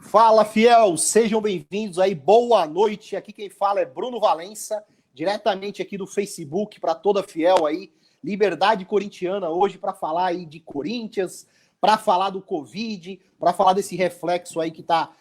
Fala, fiel, sejam bem-vindos aí, boa noite. Aqui quem fala é Bruno Valença, diretamente aqui do Facebook para toda fiel aí, Liberdade Corintiana hoje para falar aí de Corinthians, para falar do Covid, para falar desse reflexo aí que está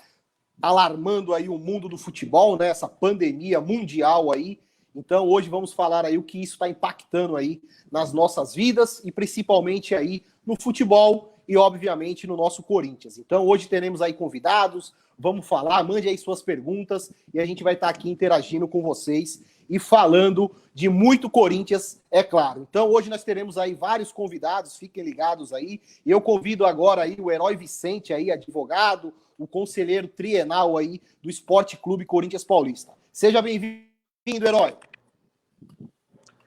alarmando aí o mundo do futebol, né? Essa pandemia mundial aí. Então hoje vamos falar aí o que isso está impactando aí nas nossas vidas e principalmente aí no futebol e obviamente no nosso Corinthians. Então hoje teremos aí convidados, vamos falar, mande aí suas perguntas e a gente vai estar aqui interagindo com vocês e falando de muito Corinthians, é claro. Então hoje nós teremos aí vários convidados, fiquem ligados aí. E eu convido agora aí o Herói Vicente aí, advogado, o conselheiro trienal aí do Esporte Clube Corinthians Paulista. Seja bem-vindo, Herói.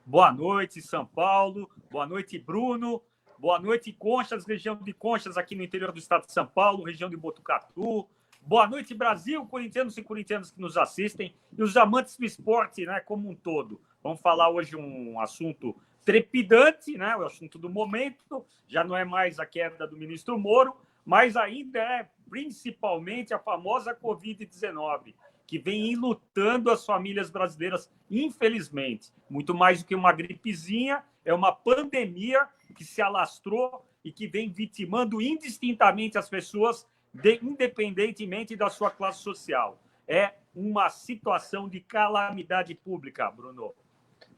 Boa noite, São Paulo. Boa noite, Bruno. Boa noite, Conchas, região de Conchas, aqui no interior do estado de São Paulo, região de Botucatu. Boa noite, Brasil, corintianos e corintianas que nos assistem e os amantes do esporte, né, como um todo. Vamos falar hoje um assunto trepidante, né, o assunto do momento. Já não é mais a queda do ministro Moro, mas ainda é principalmente a famosa Covid-19, que vem enlutando as famílias brasileiras, infelizmente. Muito mais do que uma gripezinha, é uma pandemia que se alastrou e que vem vitimando indistintamente as pessoas, independentemente da sua classe social. É uma situação de calamidade pública, Bruno.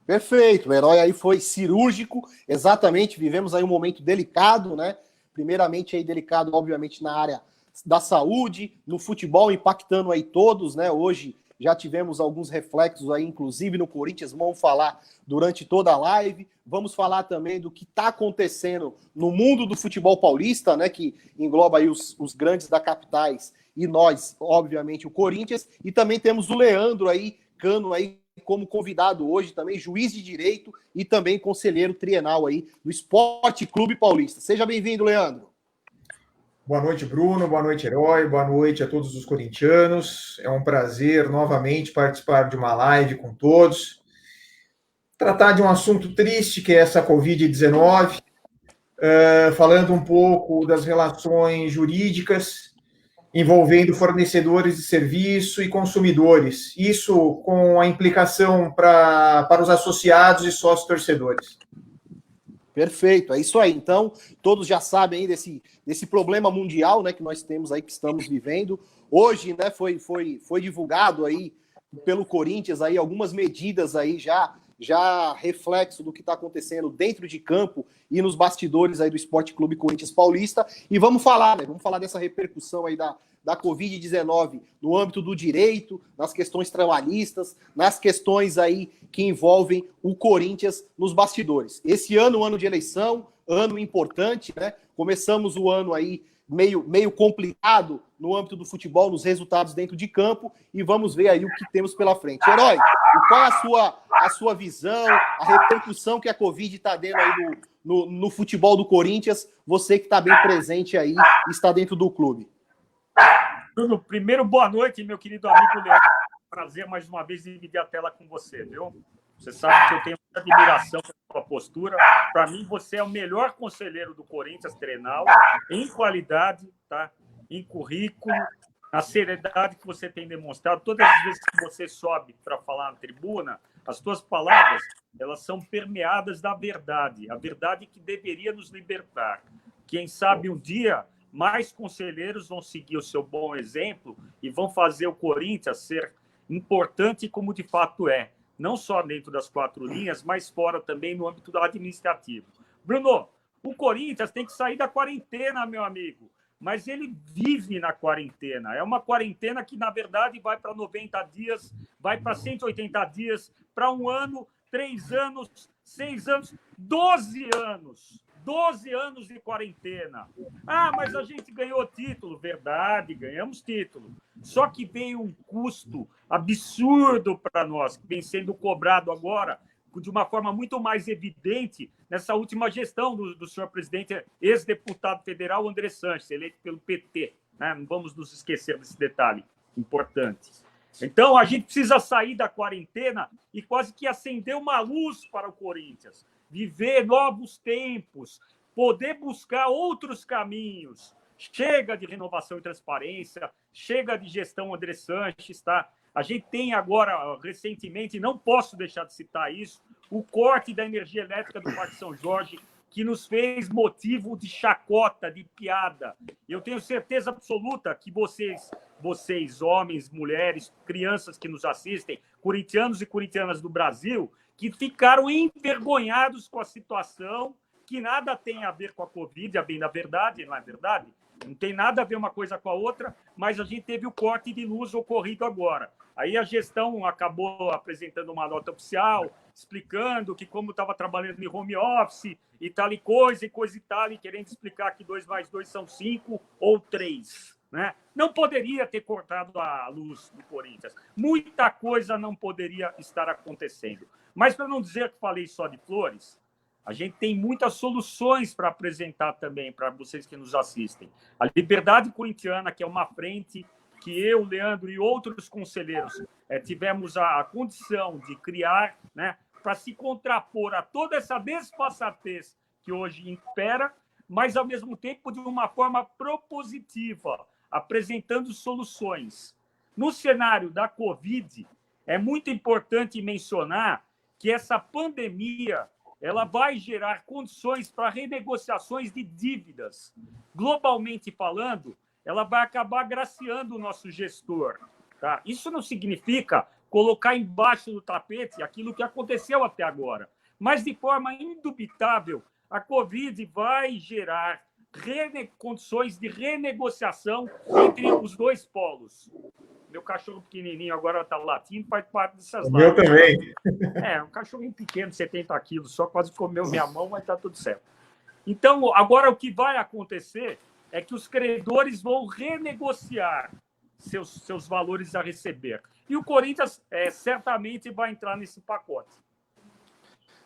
Perfeito, o Herói aí foi cirúrgico, exatamente, vivemos aí um momento delicado, né? Primeiramente aí delicado, obviamente, na área da saúde, no futebol, impactando aí todos, né? Hoje já tivemos alguns reflexos aí, inclusive no Corinthians, vamos falar durante toda a live. Vamos falar também do que está acontecendo no mundo do futebol paulista, né? Que engloba aí os grandes da capitais e nós, obviamente, o Corinthians. E também temos o Leandro aí, Cano aí, como convidado hoje, também juiz de direito e também conselheiro trienal aí do Esporte Clube Paulista. Seja bem-vindo, Leandro. Boa noite, Bruno. Boa noite, Herói. Boa noite a todos os corintianos. É um prazer novamente participar de uma live com todos. Tratar de um assunto triste, que é essa Covid-19, falando um pouco das relações jurídicas envolvendo fornecedores de serviço e consumidores. Isso com a implicação para os associados e sócios torcedores. Perfeito, é isso aí. Então, todos já sabem aí desse problema mundial, né, que nós temos aí, que estamos vivendo. Hoje, né, foi divulgado aí pelo Corinthians aí algumas medidas aí já reflexo do que está acontecendo dentro de campo e nos bastidores aí do Esporte Clube Corinthians Paulista. E vamos falar, né? Vamos falar dessa repercussão aí da Covid-19 no âmbito do direito, nas questões trabalhistas, nas questões aí que envolvem o Corinthians nos bastidores. Esse ano, ano de eleição, ano importante, né? Começamos o ano aí meio complicado no âmbito do futebol, nos resultados dentro de campo, e vamos ver aí o que temos pela frente. Herói, qual é a sua visão, a repercussão que a Covid está dando aí no futebol do Corinthians, você que está bem presente aí e está dentro do clube? Bruno, primeiro, boa noite, meu querido amigo Leandro. Prazer mais uma vez dividir a tela com você, viu? Você sabe que eu tenho muita admiração pela sua postura. Para mim, você é o melhor conselheiro do Corinthians trienal, em qualidade, tá? Em currículo, na seriedade que você tem demonstrado. Todas as vezes que você sobe para falar na tribuna, as suas palavras, elas são permeadas da verdade, a verdade que deveria nos libertar. Quem sabe um dia mais conselheiros vão seguir o seu bom exemplo e vão fazer o Corinthians ser importante como de fato é. Não só dentro das quatro linhas, mas fora também no âmbito administrativo. Bruno, o Corinthians tem que sair da quarentena, meu amigo, mas ele vive na quarentena. É uma quarentena que, na verdade, vai para 90 dias, vai para 180 dias, para 1 ano, 3 anos, 6 anos, 12 anos. 12 anos de quarentena. Ah, mas a gente ganhou título. Verdade, ganhamos título. Só que veio um custo absurdo para nós, que vem sendo cobrado agora de uma forma muito mais evidente nessa última gestão do senhor presidente, ex-deputado federal André Sanches, eleito pelo PT. Né? Não vamos nos esquecer desse detalhe importante. Então, a gente precisa sair da quarentena e quase que acender uma luz para o Corinthians. Viver novos tempos, poder buscar outros caminhos. Chega de renovação e transparência, chega de gestão André Sanches, tá? A gente tem agora, recentemente, não posso deixar de citar isso, o corte da energia elétrica do Parque São Jorge, que nos fez motivo de chacota, de piada. Eu tenho certeza absoluta que vocês, homens, mulheres, crianças que nos assistem, corintianos e corintianas do Brasil, que ficaram envergonhados com a situação, que nada tem a ver com a Covid, a bem da verdade, não é verdade? Não tem nada a ver uma coisa com a outra, mas a gente teve o corte de luz ocorrido agora. Aí a gestão acabou apresentando uma nota oficial, explicando que como estava trabalhando em home office e tal e coisa e tal, e querendo explicar que 2 mais 2 são 5 ou 3. Né? Não poderia ter cortado a luz do Corinthians. Muita coisa não poderia estar acontecendo. Mas, para não dizer que falei só de flores, a gente tem muitas soluções para apresentar também para vocês que nos assistem. A Liberdade Corintiana, que é uma frente que eu, Leandro e outros conselheiros tivemos a condição de criar, né, para se contrapor a toda essa desfaçatez que hoje impera, mas, ao mesmo tempo, de uma forma propositiva, apresentando soluções. No cenário da Covid, é muito importante mencionar que essa pandemia ela vai gerar condições para renegociações de dívidas. Globalmente falando, ela vai acabar agraciando o nosso gestor. Tá? Isso não significa colocar embaixo do tapete aquilo que aconteceu até agora. Mas, de forma indubitável, a Covid vai gerar condições de renegociação entre os dois polos. Meu cachorro pequenininho agora está latindo, faz parte dessas lives. Eu também. Um cachorrinho pequeno, 70 quilos, só quase comeu minha mão, mas está tudo certo. Então, agora o que vai acontecer é que os credores vão renegociar seus valores a receber. E o Corinthians certamente vai entrar nesse pacote.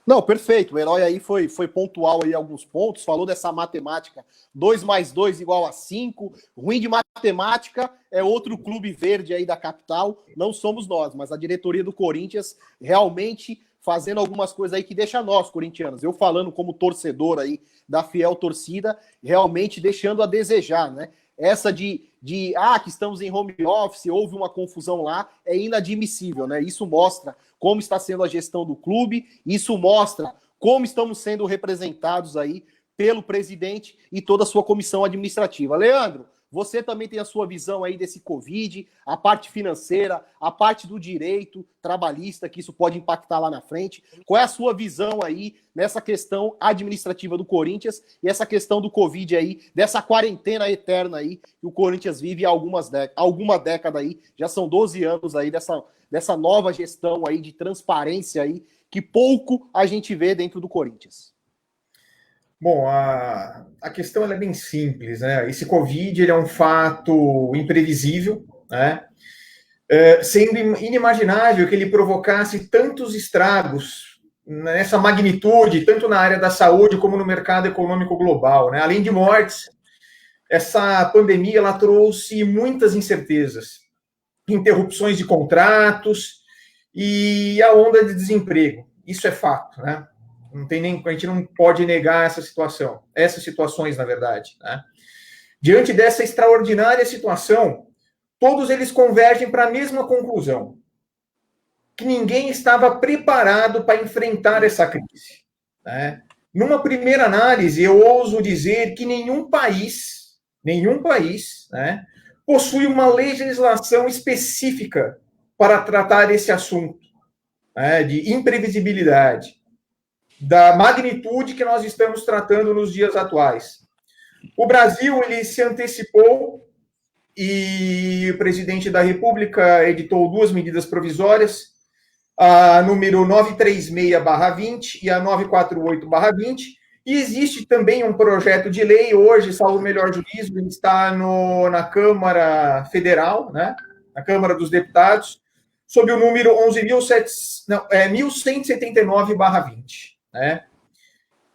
Não, perfeito. O Herói aí foi pontual aí alguns pontos, falou dessa matemática 2 mais 2 igual a 5. Ruim de matemática é outro clube verde aí da capital, não somos nós, mas a diretoria do Corinthians realmente fazendo algumas coisas aí que deixa nós, corintianos, eu falando como torcedor aí da fiel torcida, realmente deixando a desejar, né? Essa que estamos em home office, houve uma confusão lá, é inadmissível, né? Isso mostra como está sendo a gestão do clube, isso mostra como estamos sendo representados aí pelo presidente e toda a sua comissão administrativa. Leandro, você também tem a sua visão aí desse Covid, a parte financeira, a parte do direito trabalhista, que isso pode impactar lá na frente. Qual é a sua visão aí nessa questão administrativa do Corinthians e essa questão do Covid aí, dessa quarentena eterna aí que o Corinthians vive há alguma década aí, já são 12 anos aí dessa nova gestão aí de transparência aí, que pouco a gente vê dentro do Corinthians. Bom, a questão ela é bem simples, né? Esse Covid ele é um fato imprevisível, né? Sendo inimaginável que ele provocasse tantos estragos nessa magnitude, tanto na área da saúde como no mercado econômico global, né? Além de mortes, essa pandemia ela trouxe muitas incertezas, interrupções de contratos e a onda de desemprego. Isso é fato, né? A gente não pode negar essas situações, na verdade. Né? Diante dessa extraordinária situação, todos eles convergem para a mesma conclusão, que ninguém estava preparado para enfrentar essa crise. Né? Numa primeira análise, eu ouso dizer que nenhum país, né, possui uma legislação específica para tratar esse assunto, né, de imprevisibilidade, da magnitude que nós estamos tratando nos dias atuais. O Brasil ele se antecipou e o presidente da República editou 2 medidas provisórias, a número 936/20 e a 948/20, e existe também um projeto de lei, hoje, salvo o melhor juízo, ele está na Câmara Federal, né, na Câmara dos Deputados, sob o número 11.179/20. Né?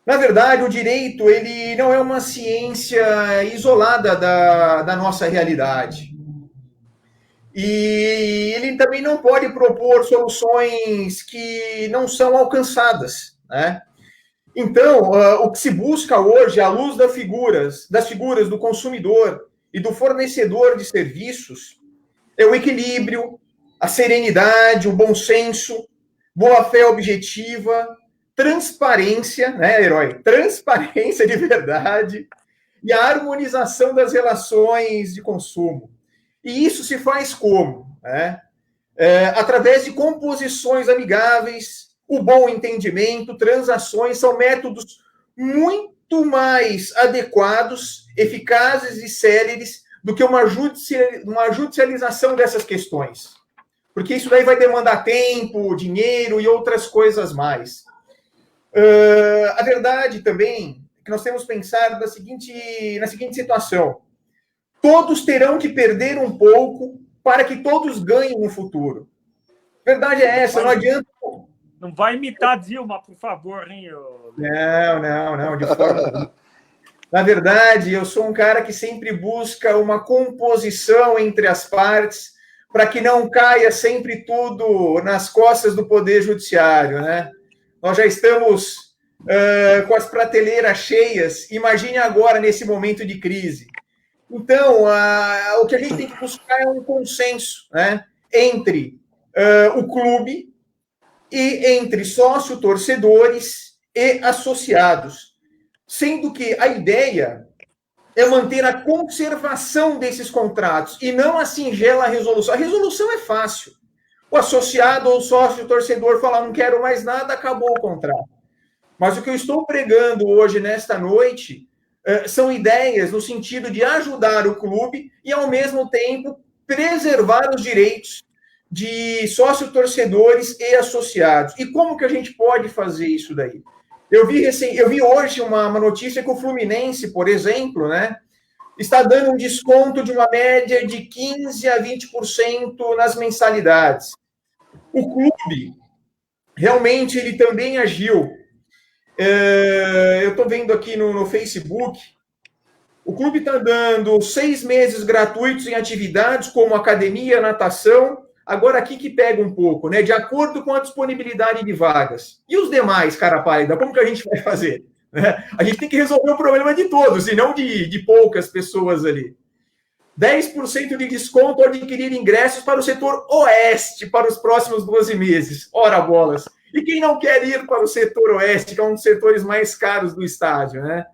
Na verdade, o direito ele não é uma ciência isolada da nossa realidade. E ele também não pode propor soluções que não são alcançadas. Né? Então, o que se busca hoje, à luz das figuras do consumidor e do fornecedor de serviços, é o equilíbrio, a serenidade, o bom senso, boa-fé objetiva, transparência, né, Herói? Transparência de verdade e a harmonização das relações de consumo. E isso se faz como? Né? Através de composições amigáveis, o bom entendimento, transações, são métodos muito mais adequados, eficazes e céleres do que uma judicialização dessas questões. Porque isso daí vai demandar tempo, dinheiro e outras coisas mais. A verdade também é que nós temos que pensar na seguinte situação. Todos terão que perder um pouco para que todos ganhem no futuro. A verdade é essa, não adianta... Não vai imitar Dilma, por favor, hein? Não, de forma alguma. Na verdade, eu sou um cara que sempre busca uma composição entre as partes para que não caia sempre tudo nas costas do Poder Judiciário, né? Nós já estamos com as prateleiras cheias, imagine agora nesse momento de crise. Então, o que a gente tem que buscar é um consenso, né, entre o clube e entre sócio-torcedores e associados, sendo que a ideia é manter a conservação desses contratos e não a singela resolução. A resolução é fácil. O associado ou sócio-torcedor falar, não quero mais nada, acabou o contrato. Mas o que eu estou pregando hoje, nesta noite, são ideias no sentido de ajudar o clube e, ao mesmo tempo, preservar os direitos de sócio-torcedores e associados. E como que a gente pode fazer isso daí? Eu vi hoje uma notícia que o Fluminense, por exemplo, né, está dando um desconto de uma média de 15% a 20% nas mensalidades. O clube, realmente, ele também agiu. Eu estou vendo aqui no Facebook, o clube está dando 6 meses gratuitos em atividades como academia, natação. Agora aqui que pega um pouco, né? De acordo com a disponibilidade de vagas. E os demais, cara pálida, como que a gente vai fazer? Né? A gente tem que resolver o problema de todos, e não de poucas pessoas ali. 10% de desconto ao adquirir ingressos para o setor oeste para os próximos 12 meses. Ora bolas! E quem não quer ir para o setor oeste, que é um dos setores mais caros do estádio, né?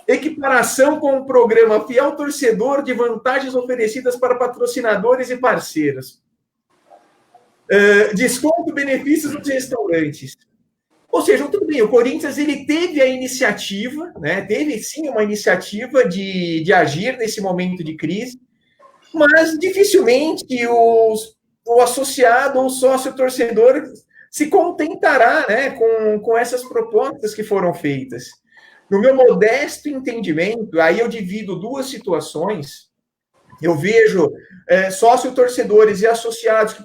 Equiparação com o programa Fiel Torcedor de vantagens oferecidas para patrocinadores e parceiros. Desconto, benefícios nos restaurantes. Ou seja, tudo bem, o Corinthians ele teve a iniciativa, né? Teve sim uma iniciativa de agir nesse momento de crise, mas dificilmente o associado ou sócio-torcedor se contentará, né, com essas propostas que foram feitas. No meu modesto entendimento, aí eu divido duas situações. Eu vejo sócio-torcedores e associados que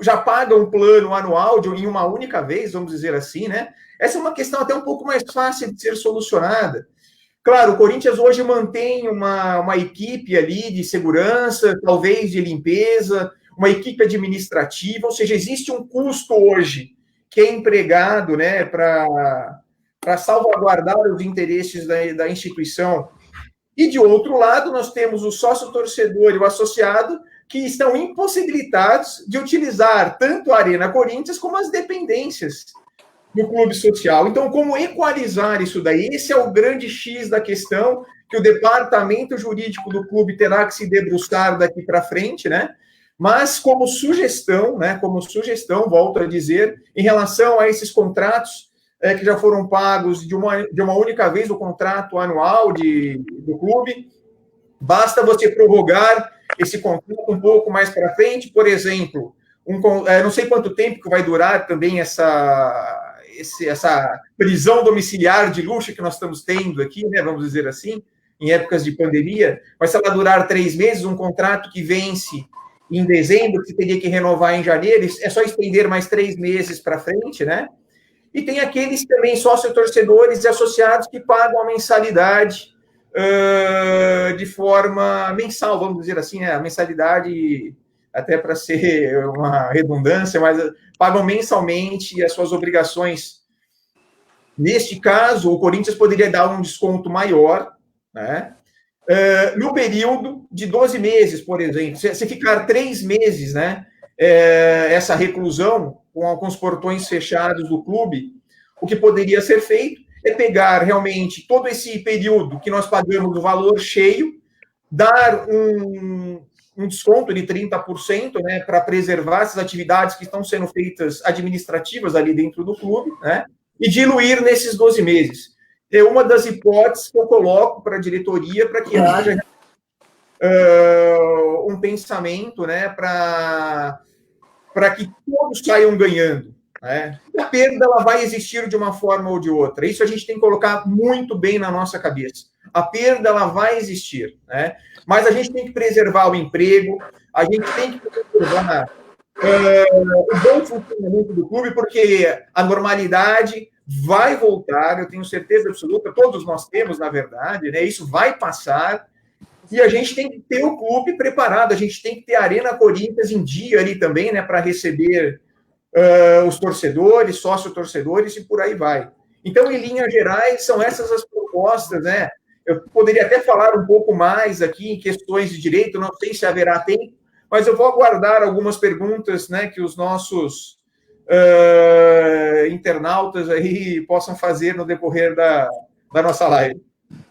já pagam um plano anual em uma única vez, vamos dizer assim, né? Essa é uma questão até um pouco mais fácil de ser solucionada. Claro, o Corinthians hoje mantém uma equipe ali de segurança, talvez de limpeza, uma equipe administrativa, ou seja, existe um custo hoje que é empregado, né, para salvaguardar os interesses da instituição. E, de outro lado, nós temos o sócio-torcedor e o associado que estão impossibilitados de utilizar tanto a Arena Corinthians como as dependências do clube social. Então, como equalizar isso daí? Esse é o grande X da questão que o departamento jurídico do clube terá que se debruçar daqui para frente, né? Mas como sugestão, volto a dizer, em relação a esses contratos que já foram pagos de uma única vez, o contrato anual do clube, basta você prorrogar esse contrato um pouco mais para frente, por exemplo, não sei quanto tempo que vai durar também essa prisão domiciliar de luxo que nós estamos tendo aqui, né, vamos dizer assim, em épocas de pandemia, mas se ela durar 3 meses, um contrato que vence em dezembro, que teria que renovar em janeiro, é só estender mais 3 meses para frente, né? E tem aqueles também sócio-torcedores e associados que pagam a mensalidade de forma mensal, vamos dizer assim, né? A mensalidade, até para ser uma redundância, mas pagam mensalmente as suas obrigações Neste caso, o Corinthians poderia dar um desconto maior, né? No período de 12 meses, por exemplo. Se ficar 3 meses, né, essa reclusão com os portões fechados do clube, o que poderia ser feito é pegar realmente todo esse período que nós pagamos o valor cheio, dar um desconto de 30%, né, para preservar essas atividades que estão sendo feitas administrativas ali dentro do clube, né, e diluir nesses 12 meses. É uma das hipóteses que eu coloco para a diretoria para que haja um pensamento, né, para que todos saiam ganhando. Né? A perda ela vai existir de uma forma ou de outra. Isso a gente tem que colocar muito bem na nossa cabeça. A perda ela vai existir, né? Mas a gente tem que preservar o emprego, a gente tem que preservar o bom funcionamento do clube, porque a normalidade vai voltar, eu tenho certeza absoluta, todos nós temos, na verdade, né? Isso vai passar, e a gente tem que ter o clube preparado, a gente tem que ter a Arena Corinthians em dia ali também, né? Para receber os torcedores, sócio-torcedores e por aí vai. Então, em linhas gerais, são essas as propostas, né? Eu poderia até falar um pouco mais aqui em questões de direito, não sei se haverá tempo, mas eu vou aguardar algumas perguntas, né, que os nossos internautas aí possam fazer no decorrer da nossa live.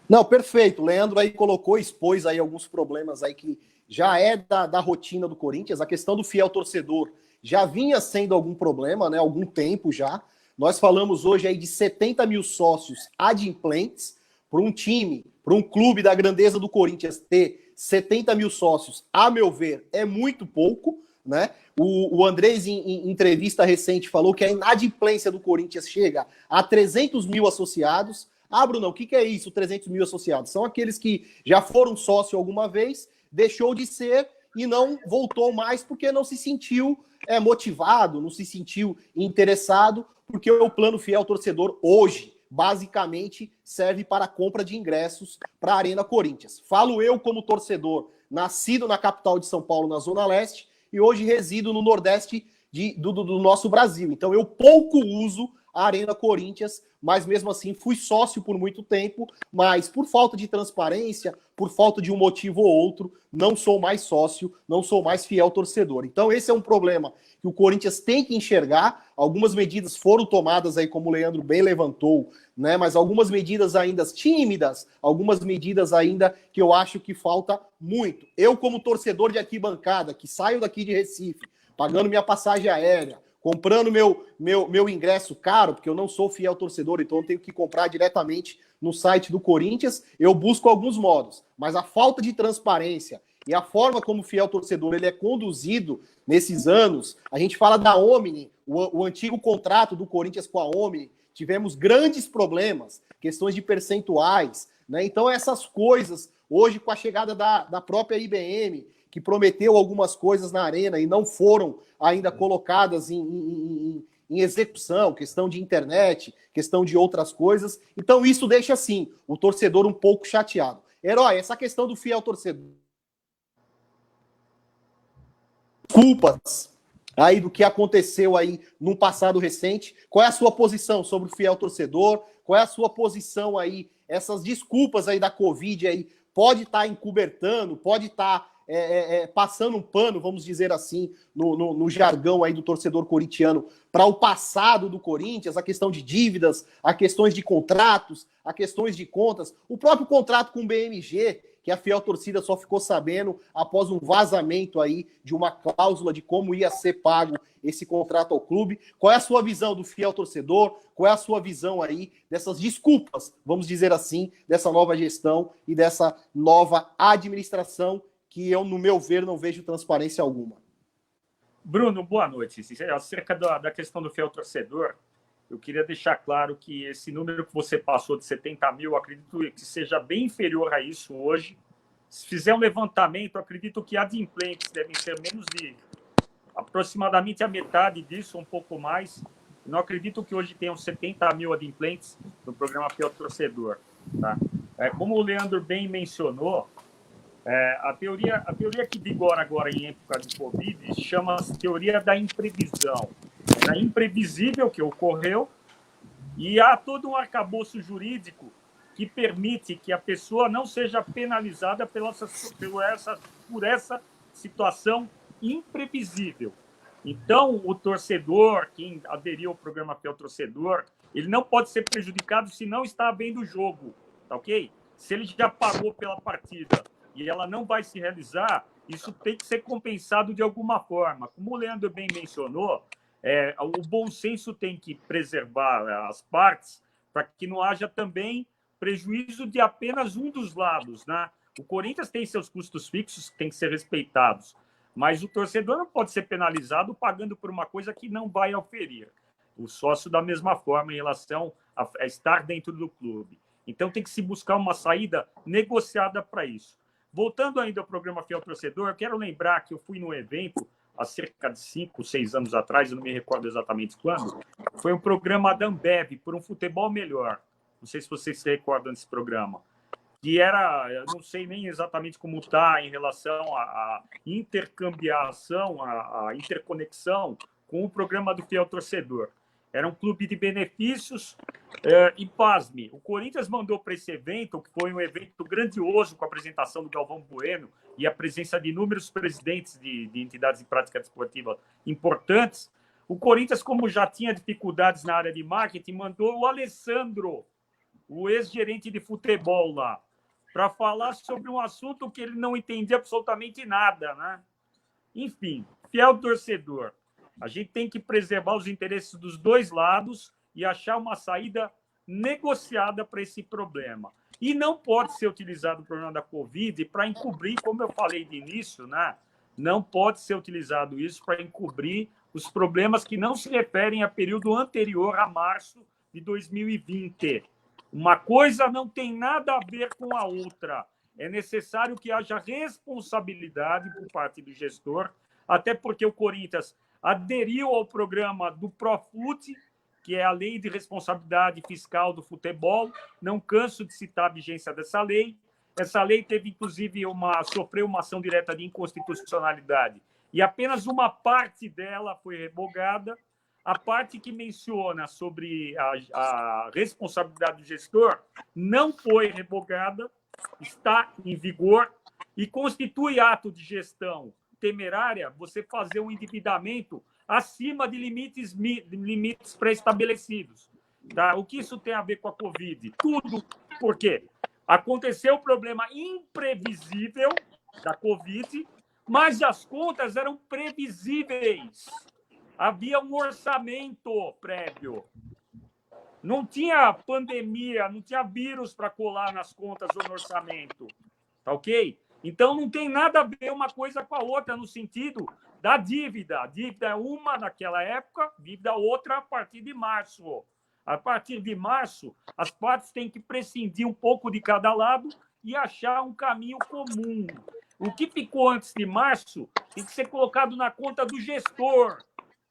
Não, perfeito. O Leandro aí expôs aí alguns problemas aí que já é da rotina do Corinthians. A questão do fiel torcedor já vinha sendo algum problema, né? Algum tempo já. Nós falamos hoje aí de 70 mil sócios adimplentes para um time, para um clube da grandeza do Corinthians ter 70 mil sócios, a meu ver, é muito pouco, né? O Andrés, em entrevista recente, falou que a inadimplência do Corinthians chega a 300 mil associados. Ah, Bruno, o que é isso, 300 mil associados? São aqueles que já foram sócio alguma vez, deixou de ser e não voltou mais porque não se sentiu motivado, não se sentiu interessado, porque o plano fiel torcedor hoje, basicamente, serve para a compra de ingressos para a Arena Corinthians. Falo eu como torcedor, nascido na capital de São Paulo, na Zona Leste, e hoje resido no Nordeste do nosso Brasil. Então eu pouco uso a Arena Corinthians, mas mesmo assim fui sócio por muito tempo, mas por falta de transparência, por falta de um motivo ou outro, não sou mais sócio, não sou mais fiel torcedor. Então esse é um problema que o Corinthians tem que enxergar. Algumas medidas foram tomadas aí, como o Leandro bem levantou, né? Mas algumas medidas ainda tímidas, algumas medidas ainda que eu acho que falta muito. Eu, como torcedor de arquibancada, que saio daqui de Recife, pagando minha passagem aérea, comprando meu ingresso caro, porque eu não sou fiel torcedor, então eu tenho que comprar diretamente no site do Corinthians, eu busco alguns modos. Mas a falta de transparência e a forma como o fiel torcedor ele é conduzido nesses anos, a gente fala da Omni, o antigo contrato do Corinthians com a Omni, tivemos grandes problemas, questões de percentuais, né? Então essas coisas, hoje com a chegada da própria IBM, que prometeu algumas coisas na Arena e não foram ainda colocadas em execução, questão de internet, questão de outras coisas. Então isso deixa, assim, o torcedor um pouco chateado. Herói, essa questão do fiel torcedor, culpas aí do que aconteceu aí num passado recente, qual é a sua posição sobre o fiel torcedor, qual é a sua posição aí, essas desculpas aí da Covid aí, pode estar encobertando, pode estar passando um pano, vamos dizer assim, no jargão aí do torcedor corintiano, para o passado do Corinthians, a questão de dívidas, a questões de contratos, a questões de contas, o próprio contrato com o BMG, que a fiel torcida só ficou sabendo após um vazamento aí de uma cláusula de como ia ser pago esse contrato ao clube. Qual é a sua visão do fiel torcedor? Qual é a sua visão aí dessas desculpas, vamos dizer assim, dessa nova gestão e dessa nova administração que eu, no meu ver, não vejo transparência alguma? Bruno, boa noite. Acerca da questão do fiel torcedor, eu queria deixar claro que esse número que você passou de 70 mil, acredito que seja bem inferior a isso hoje. Se fizer um levantamento, acredito que adimplentes devem ser menos de aproximadamente a metade disso, um pouco mais. Não acredito que hoje tenham 70 mil adimplentes no programa Fiel Torcedor. Tá? Como o Leandro bem mencionou, a teoria que vigora agora em época de Covid chama-se teoria da imprevisão. É imprevisível que ocorreu E há todo um arcabouço jurídico que permite que a pessoa não seja penalizada por essa situação imprevisível. Então, o torcedor, quem aderiu ao programa Fiel Torcedor, ele não pode ser prejudicado se não está vendo o jogo, tá ok? Se ele já pagou pela partida e ela não vai se realizar, isso tem que ser compensado de alguma forma. Como o Leandro bem mencionou, o bom senso tem que preservar as partes para que não haja também prejuízo de apenas um dos lados, né? O Corinthians tem seus custos fixos que têm que ser respeitados, mas o torcedor não pode ser penalizado pagando por uma coisa que não vai oferir. O sócio, da mesma forma, em relação a estar dentro do clube. Então, tem que se buscar uma saída negociada para isso. Voltando ainda ao programa Fiel Torcedor, eu quero lembrar que eu fui num evento há cerca de 5, 6 anos atrás, eu não me recordo exatamente quando, foi um programa da Ambev, por um futebol melhor. Não sei se vocês se recordam desse programa. Que era, eu não sei nem exatamente como está em relação à intercambiação, à interconexão com o programa do Fiel Torcedor. Era um clube de benefícios e, pasme, o Corinthians mandou para esse evento, que foi um evento grandioso com a apresentação do Galvão Bueno e a presença de inúmeros presidentes de entidades de prática desportiva importantes. O Corinthians, como já tinha dificuldades na área de marketing, mandou o Alessandro, o ex-gerente de futebol lá, para falar sobre um assunto que ele não entendia absolutamente nada, né? Enfim, fiel torcedor. A gente tem que preservar os interesses dos dois lados e achar uma saída negociada para esse problema. E não pode ser utilizado o problema da Covid para encobrir, como eu falei de início, né? Não pode ser utilizado isso para encobrir os problemas que não se referem a período anterior a março de 2020. Uma coisa não tem nada a ver com a outra. É necessário que haja responsabilidade por parte do gestor, até porque o Corinthians aderiu ao programa do Profut, que é a Lei de Responsabilidade Fiscal do Futebol. Não canso de citar a vigência dessa lei. Essa lei teve, inclusive, sofreu uma ação direta de inconstitucionalidade. E apenas uma parte dela foi revogada. A parte que menciona sobre a responsabilidade do gestor não foi revogada, está em vigor e constitui ato de gestão temerária você fazer um endividamento acima de limites pré-estabelecidos. Tá? O que isso tem a ver com a Covid? Tudo. Por quê? Aconteceu o problema imprevisível da Covid, mas as contas eram previsíveis. Havia um orçamento prévio. Não tinha pandemia, não tinha vírus para colar nas contas ou no orçamento. Tá ok? Então, não tem nada a ver uma coisa com a outra no sentido da dívida. A dívida é uma naquela época, dívida outra a partir de março. A partir de março, as partes têm que prescindir um pouco de cada lado e achar um caminho comum. O que ficou antes de março tem que ser colocado na conta do gestor.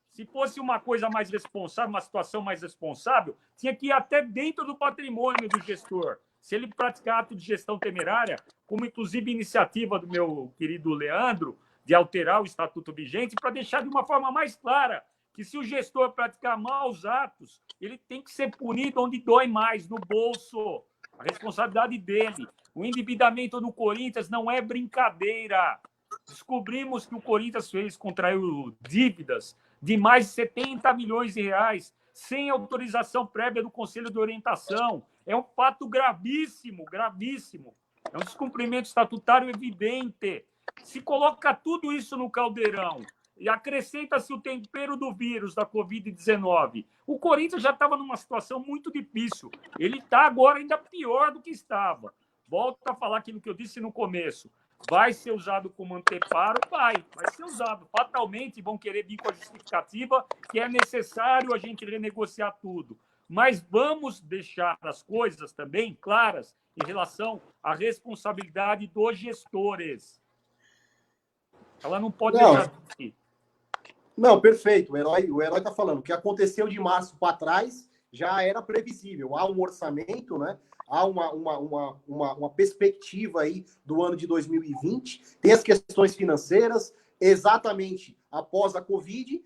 Se fosse uma coisa mais responsável, uma situação mais responsável, tinha que ir até dentro do patrimônio do gestor. Se ele praticar ato de gestão temerária, como inclusive iniciativa do meu querido Leandro, de alterar o estatuto vigente, para deixar de uma forma mais clara que se o gestor praticar maus atos, ele tem que ser punido onde dói mais, no bolso. A responsabilidade dele. O endividamento no Corinthians não é brincadeira. Descobrimos que o Corinthians contraiu dívidas de mais de 70 milhões de reais, sem autorização prévia do Conselho de Orientação. É um fato gravíssimo, gravíssimo. É um descumprimento estatutário evidente. Se coloca tudo isso no caldeirão e acrescenta-se o tempero do vírus da Covid-19, o Corinthians já estava numa situação muito difícil. Ele está agora ainda pior do que estava. Volto a falar aquilo que eu disse no começo. Vai ser usado como anteparo? Vai ser usado. Fatalmente vão querer vir com a justificativa que é necessário a gente renegociar tudo. Mas vamos deixar as coisas também claras em relação à responsabilidade dos gestores. Ela não pode deixar de si. Não, perfeito. O herói está falando. O que aconteceu de março para trás já era previsível. Há um orçamento, né? Há uma perspectiva aí do ano de 2020. Tem as questões financeiras, exatamente após a Covid,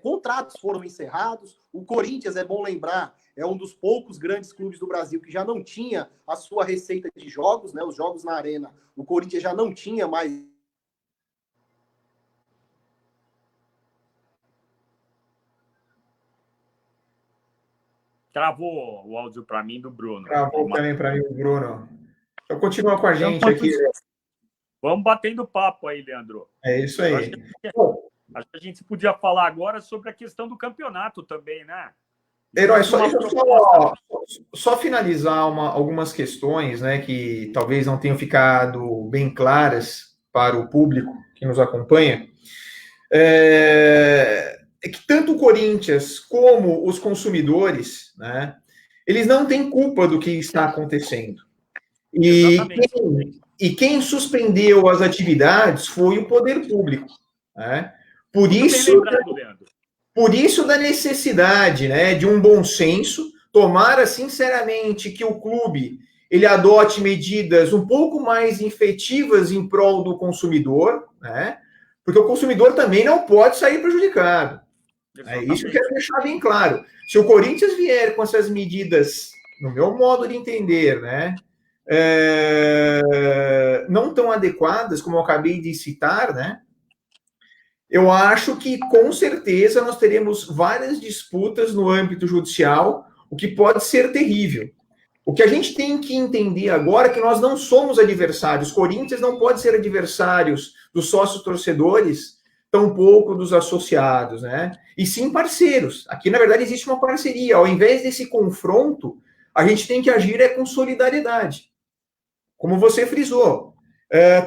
contratos foram encerrados. O Corinthians, é bom lembrar, é um dos poucos grandes clubes do Brasil que já não tinha a sua receita de jogos, né? Os jogos na Arena, o Corinthians já não tinha mais. Travou o áudio para mim do Bruno. Travou também para mim o Bruno. Então, continua com a gente aqui. Vamos batendo papo aí, Leandro. É isso aí. Acho que a gente podia falar agora sobre a questão do campeonato também, né? Herói, só finalizar algumas questões, né, que talvez não tenham ficado bem claras para o público que nos acompanha. É que tanto o Corinthians como os consumidores, né, eles não têm culpa do que está acontecendo. E quem suspendeu as atividades foi o poder público, né? Por isso da necessidade, né, de um bom senso. Tomara, sinceramente, que o clube ele adote medidas um pouco mais efetivas em prol do consumidor, né? Porque o consumidor também não pode sair prejudicado. É isso que eu quero deixar bem claro. Se o Corinthians vier com essas medidas, no meu modo de entender, né, não tão adequadas, como eu acabei de citar, né, eu acho que, com certeza, nós teremos várias disputas no âmbito judicial, o que pode ser terrível. O que a gente tem que entender agora é que nós não somos adversários. Corinthians não pode ser adversários dos sócios torcedores, tampouco dos associados, né? E sim parceiros. Aqui, na verdade, existe uma parceria. Ao invés desse confronto, a gente tem que agir com solidariedade. Como você frisou,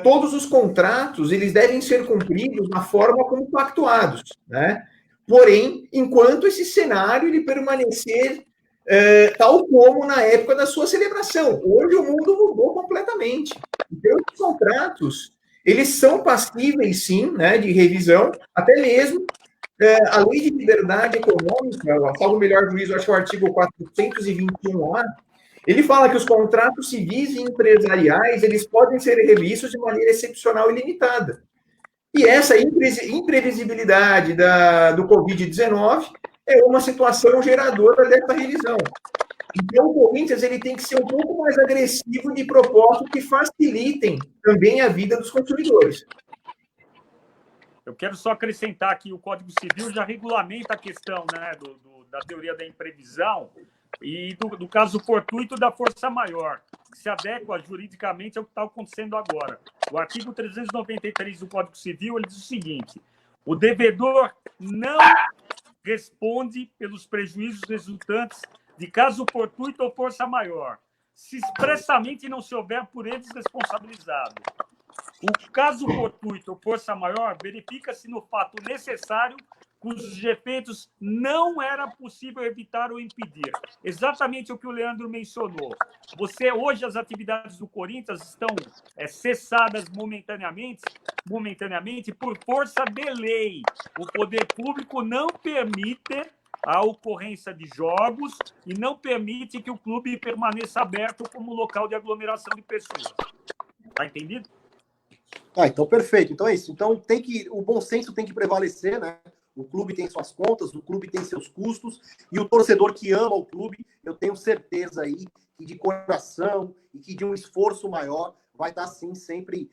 todos os contratos eles devem ser cumpridos na forma como pactuados, né? Porém, enquanto esse cenário ele permanecer tal como na época da sua celebração. Hoje o mundo mudou completamente. Então, os contratos, eles são passíveis, sim, né, de revisão, até mesmo a Lei de Liberdade Econômica, salvo o melhor juízo, acho que é o artigo 421A, ele fala que os contratos civis e empresariais, eles podem ser revistos de maneira excepcional e limitada. E essa imprevisibilidade do Covid-19 é uma situação geradora dessa revisão. Então, o Corinthians ele tem que ser um pouco mais agressivo de propostas que facilitem também a vida dos consumidores. Eu quero só acrescentar que o Código Civil já regulamenta a questão, né, da teoria da imprevisão e do caso fortuito da força maior, que se adequa juridicamente ao que está acontecendo agora. O artigo 393 do Código Civil ele diz o seguinte: o devedor não responde pelos prejuízos resultantes de caso fortuito ou força maior, se expressamente não se houver por eles responsabilizado. O caso fortuito ou força maior verifica-se no fato necessário cujos efeitos não era possível evitar ou impedir. Exatamente o que o Leandro mencionou. Hoje, as atividades do Corinthians estão cessadas momentaneamente por força de lei. O poder público não permite a ocorrência de jogos e não permite que o clube permaneça aberto como local de aglomeração de pessoas. Tá entendido? Então perfeito. Então é isso. Então o bom senso tem que prevalecer, né? O clube tem suas contas, o clube tem seus custos, e o torcedor que ama o clube, eu tenho certeza aí que de coração e que de um esforço maior vai estar, sim, sempre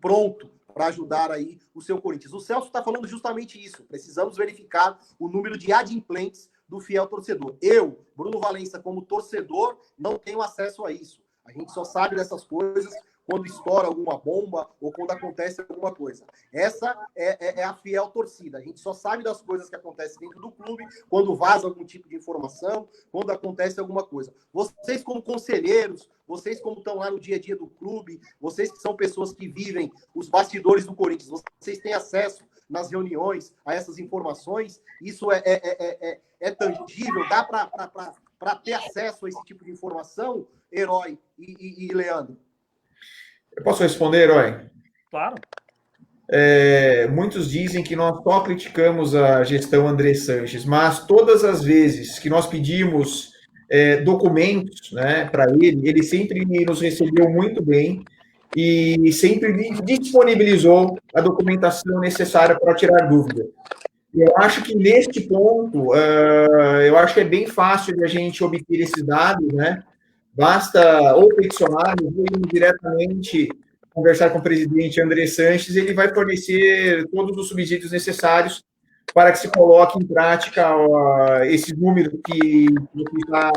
pronto para ajudar aí o seu Corinthians. O Celso está falando justamente isso. Precisamos verificar o número de adimplentes do fiel torcedor. Eu, Bruno Valença, como torcedor, não tenho acesso a isso. A gente só sabe dessas coisas quando estoura alguma bomba ou quando acontece alguma coisa. Essa é a fiel torcida. A gente só sabe das coisas que acontecem dentro do clube, quando vaza algum tipo de informação, quando acontece alguma coisa. Vocês como conselheiros, vocês como estão lá no dia a dia do clube, vocês que são pessoas que vivem os bastidores do Corinthians, vocês têm acesso nas reuniões a essas informações? Isso é tangível? Dá para ter acesso a esse tipo de informação, Herói e Leandro? Eu posso responder, Herói? Claro. Muitos dizem que nós só criticamos a gestão André Sanches, mas todas as vezes que nós pedimos documentos, né, para ele sempre nos recebeu muito bem e sempre disponibilizou a documentação necessária para tirar dúvida. Eu acho que neste ponto, eu acho que é bem fácil de a gente obter esses dados, né? Basta ou peticionar, ou ir diretamente conversar com o presidente André Sanches, ele vai fornecer todos os subsídios necessários para que se coloque em prática esses números que você está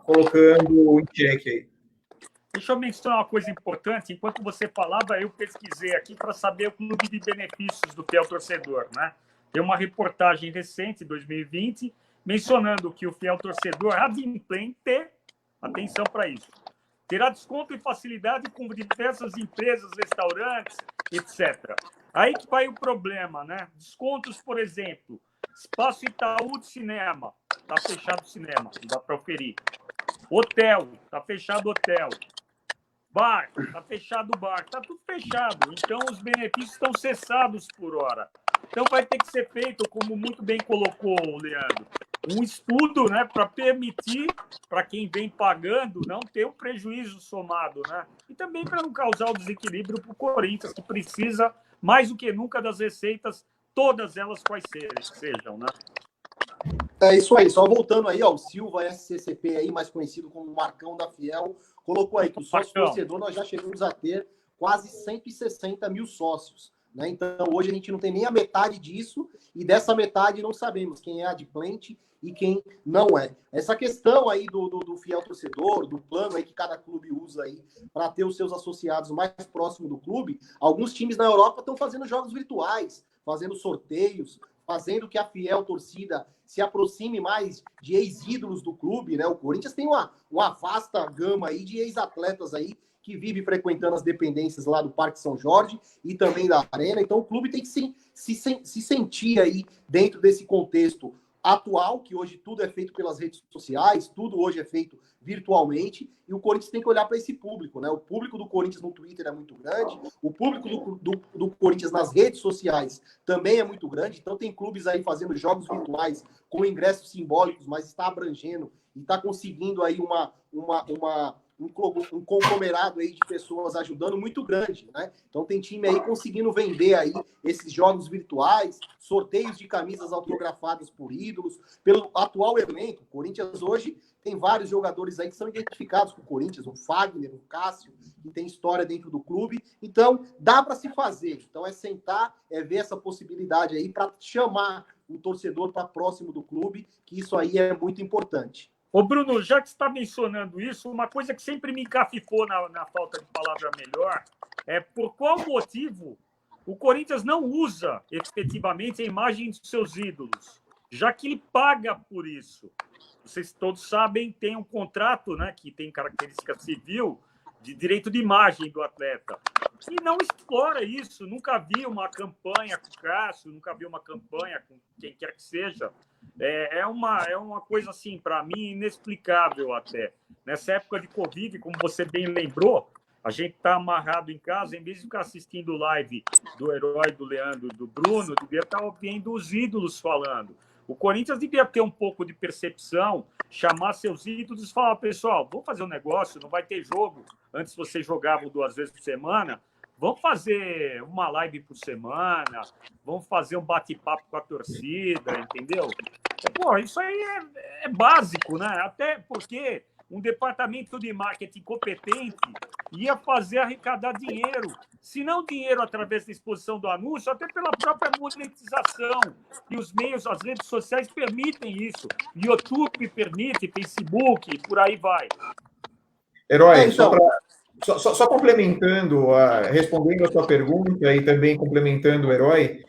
colocando em xeque aí. Deixa eu mencionar uma coisa importante. Enquanto você falava, eu pesquisei aqui para saber o clube de benefícios do fiel torcedor, né? Tem uma reportagem recente, 2020, mencionando que o fiel torcedor adimplente, atenção para isso, terá desconto e facilidade com diversas empresas, restaurantes, etc. Aí que vai o problema, né? Descontos, por exemplo, Espaço Itaú de cinema, está fechado o cinema, não dá para oferir. Hotel, está fechado o hotel. Bar, está fechado o bar, está tudo fechado. Então, os benefícios estão cessados por hora. Então, vai ter que ser feito, como muito bem colocou o Leandro, um estudo, né, para permitir, para quem vem pagando, não ter um prejuízo somado, né? E também para não causar o desequilíbrio para o Corinthians, que precisa, mais do que nunca, das receitas, todas elas quais sejam, né? É isso aí, só voltando aí, ó, o Silva SCCP aí, mais conhecido como Marcão da Fiel, colocou aí que o sócio torcedor nós já chegamos a ter quase 160 mil sócios, né? Então hoje a gente não tem nem a metade disso e dessa metade não sabemos quem é adimplente e quem não é. Essa questão aí do fiel torcedor, do plano aí que cada clube usa aí para ter os seus associados mais próximos do clube, alguns times na Europa estão fazendo jogos virtuais, fazendo sorteios, fazendo que a fiel torcida se aproxime mais de ex-ídolos do clube, né? O Corinthians tem uma vasta gama aí de ex-atletas aí que vive frequentando as dependências lá do Parque São Jorge e também da Arena. Então o clube tem que se sentir aí dentro desse contexto atual, que hoje tudo é feito pelas redes sociais, tudo hoje é feito virtualmente, e o Corinthians tem que olhar para esse público, né? O público do Corinthians no Twitter é muito grande, o público do Corinthians nas redes sociais também é muito grande, então tem clubes aí fazendo jogos virtuais com ingressos simbólicos, mas está abrangendo e está conseguindo aí um conglomerado aí de pessoas ajudando muito grande, né? Então tem time aí conseguindo vender aí esses jogos virtuais, sorteios de camisas autografadas por ídolos, pelo atual elenco. O Corinthians hoje tem vários jogadores aí que são identificados com o Corinthians, o Fagner, o Cássio, que tem história dentro do clube. Então dá para se fazer. Então é sentar, é ver essa possibilidade aí para chamar o torcedor para próximo do clube, que isso aí é muito importante. Ô, Bruno, já que você está mencionando isso, uma coisa que sempre me encafifou na falta de palavra melhor é por qual motivo o Corinthians não usa efetivamente a imagem dos seus ídolos, já que ele paga por isso. Vocês todos sabem, tem um contrato, né, que tem característica civil de direito de imagem do atleta. E não explora isso. Nunca vi uma campanha com o Cássio, nunca vi uma campanha com quem quer que seja. É uma coisa, assim, para mim, inexplicável até. Nessa época de Covid, como você bem lembrou, a gente está amarrado em casa, em vez de ficar assistindo live do Herói, do Leandro, do Bruno, devia estar ouvindo os ídolos falando. O Corinthians devia ter um pouco de percepção, chamar seus ídolos e falar, pessoal, vamos fazer um negócio, não vai ter jogo. Antes vocês jogavam 2 vezes por semana, vamos fazer uma live por semana, vamos fazer um bate-papo com a torcida, entendeu? Pô, isso aí é básico, né? Até porque um departamento de marketing competente ia fazer arrecadar dinheiro, se não dinheiro através da exposição do anúncio, até pela própria monetização. E os meios, as redes sociais permitem isso. YouTube permite, Facebook, por aí vai. Herói, só complementando, respondendo a sua pergunta e também complementando o Herói,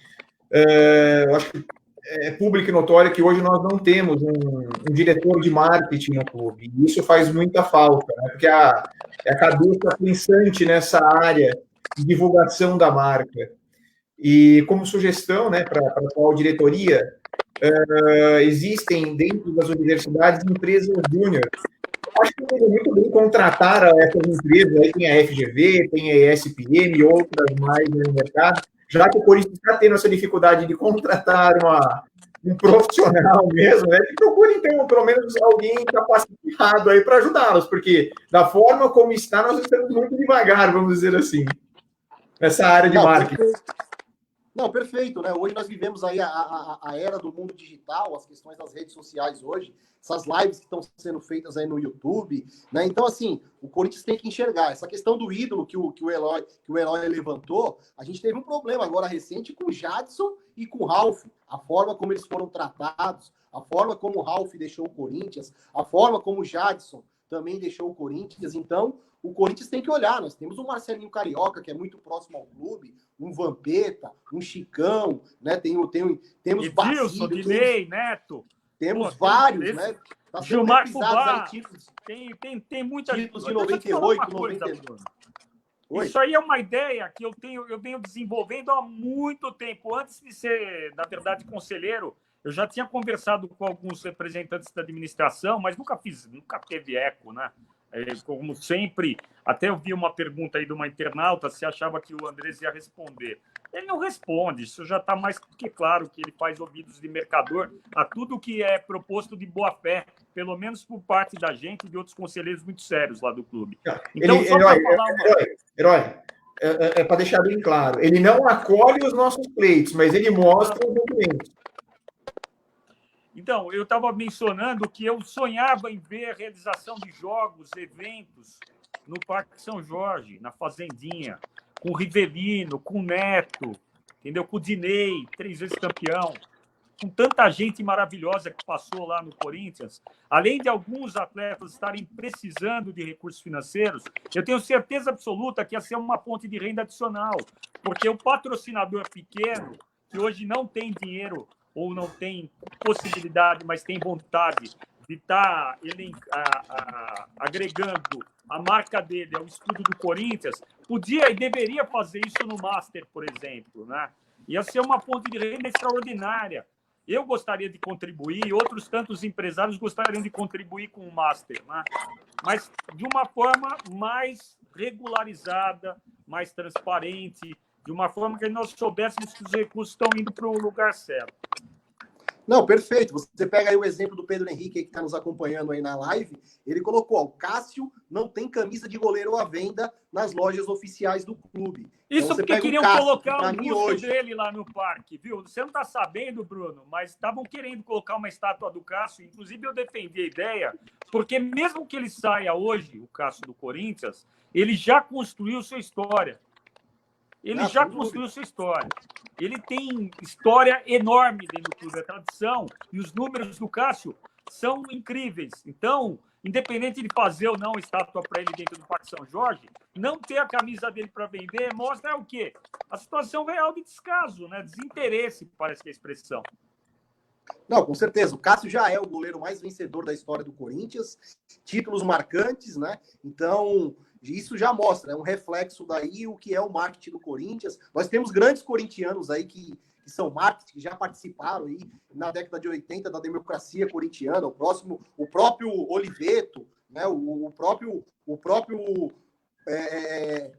eu acho que é público e notório que hoje nós não temos um diretor de marketing no clube. E isso faz muita falta, né? Porque é a cabeça pensante nessa área de divulgação da marca. E como sugestão, né, para a atual diretoria, existem dentro das universidades empresas júnior. Acho que é muito bem contratar essas empresas, aí tem a FGV, tem a ESPM e outras mais no mercado, já que o Corinthians está tendo essa dificuldade de contratar um profissional mesmo, né, que procure, então, pelo menos alguém capacitado aí para ajudá-los, porque da forma como está, nós estamos muito devagar, vamos dizer assim, nessa área de marketing. Não, perfeito, né? Hoje nós vivemos aí a era do mundo digital, as questões das redes sociais hoje, essas lives que estão sendo feitas aí no YouTube, né? Então, assim, o Corinthians tem que enxergar. Essa questão do ídolo que o Eloy levantou, a gente teve um problema agora recente com o Jadson e com o Ralf. A forma como eles foram tratados, a forma como o Ralf deixou o Corinthians, a forma como o Jadson também deixou o Corinthians. Então, o Corinthians tem que olhar. Nós temos um Marcelinho Carioca, que é muito próximo ao clube, um Vampeta, um Chicão, né? Temos Edilson, Dinei, Neto. Temos vários, né? Tá Gilmar Fubá, tem muita títulos de 98, 99. Isso aí é uma ideia que eu venho desenvolvendo há muito tempo. Antes de ser, na verdade, conselheiro, eu já tinha conversado com alguns representantes da administração, mas nunca teve eco, né? Como sempre, até eu vi uma pergunta aí de uma internauta se achava que o Andrés ia responder. Ele não responde, isso já está mais que claro que ele faz ouvidos de mercador a tudo que é proposto de boa fé, pelo menos por parte da gente e de outros conselheiros muito sérios lá do clube. Então, só para falar Herói, para deixar bem claro, ele não acolhe os nossos pleitos, mas ele mostra os documentos. Então, eu estava mencionando que eu sonhava em ver a realização de jogos, eventos no Parque São Jorge, na Fazendinha, com o Rivelino, com o Neto, entendeu? Com o Dinei, 3 vezes campeão, com tanta gente maravilhosa que passou lá no Corinthians. Além de alguns atletas estarem precisando de recursos financeiros, eu tenho certeza absoluta que ia ser uma fonte de renda adicional, porque o patrocinador pequeno, que hoje não tem dinheiro ou não tem possibilidade, mas tem vontade de estar agregando a marca dele ao escudo do Corinthians, podia e deveria fazer isso no Master, por exemplo, né? Ia ser uma fonte de renda extraordinária. Eu gostaria de contribuir, outros tantos empresários gostariam de contribuir com o Master, né? Mas de uma forma mais regularizada, mais transparente, de uma forma que nós soubéssemos que os recursos estão indo para o lugar certo. Não, perfeito. Você pega aí o exemplo do Pedro Henrique, que está nos acompanhando aí na live. Ele colocou, o Cássio não tem camisa de goleiro à venda nas lojas oficiais do clube. Isso então, porque queriam colocar um busto dele lá no parque, viu? Você não está sabendo, Bruno, mas estavam querendo colocar uma estátua do Cássio. Inclusive, eu defendi a ideia, porque mesmo que ele saia hoje, o Cássio do Corinthians, ele já construiu sua história. Ele já construiu sua história. Ele tem história enorme dentro do clube, a tradição e os números do Cássio são incríveis. Então, independente de fazer ou não estátua para ele dentro do Parque São Jorge, não ter a camisa dele para vender mostra o quê? A situação real de descaso, né? Desinteresse, parece que é a expressão. Não, com certeza. O Cássio já é o goleiro mais vencedor da história do Corinthians, títulos marcantes, né? Então, isso já mostra, é um reflexo daí o que é o marketing do Corinthians. Nós temos grandes corintianos aí que são marketing, que já participaram aí na década de 80 da democracia corintiana, o próprio Oliveto, né? O próprio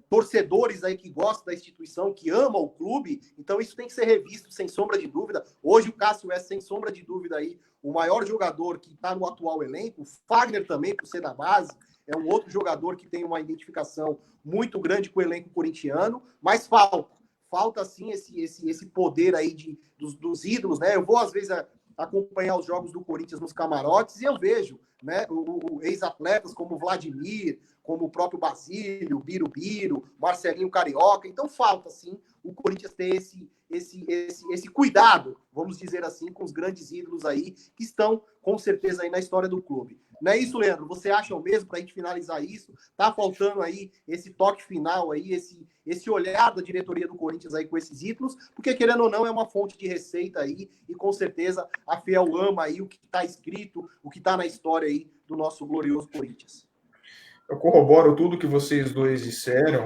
torcedores aí que gostam da instituição, que amam o clube. Então isso tem que ser revisto sem sombra de dúvida. Hoje o Cássio é, sem sombra de dúvida, aí o maior jogador que está no atual elenco. O Fagner também, por ser da base, é um outro jogador que tem uma identificação muito grande com o elenco corintiano, mas falta sim esse poder aí dos ídolos, né? Eu vou às vezes acompanhar os jogos do Corinthians nos camarotes e eu vejo, né, o ex-atletas como o Vladimir, como o próprio Basílio, Birubiru, Marcelinho Carioca. Então falta sim o Corinthians ter esse cuidado, vamos dizer assim, com os grandes ídolos aí que estão com certeza aí na história do clube. Não é isso, Leandro? Você acha o mesmo para a gente finalizar isso? Tá faltando aí esse toque final aí, esse olhar da diretoria do Corinthians aí com esses ídolos, porque querendo ou não é uma fonte de receita aí e com certeza a Fiel ama aí o que está escrito, o que está na história aí do nosso glorioso Corinthians. Eu corroboro tudo que vocês dois disseram,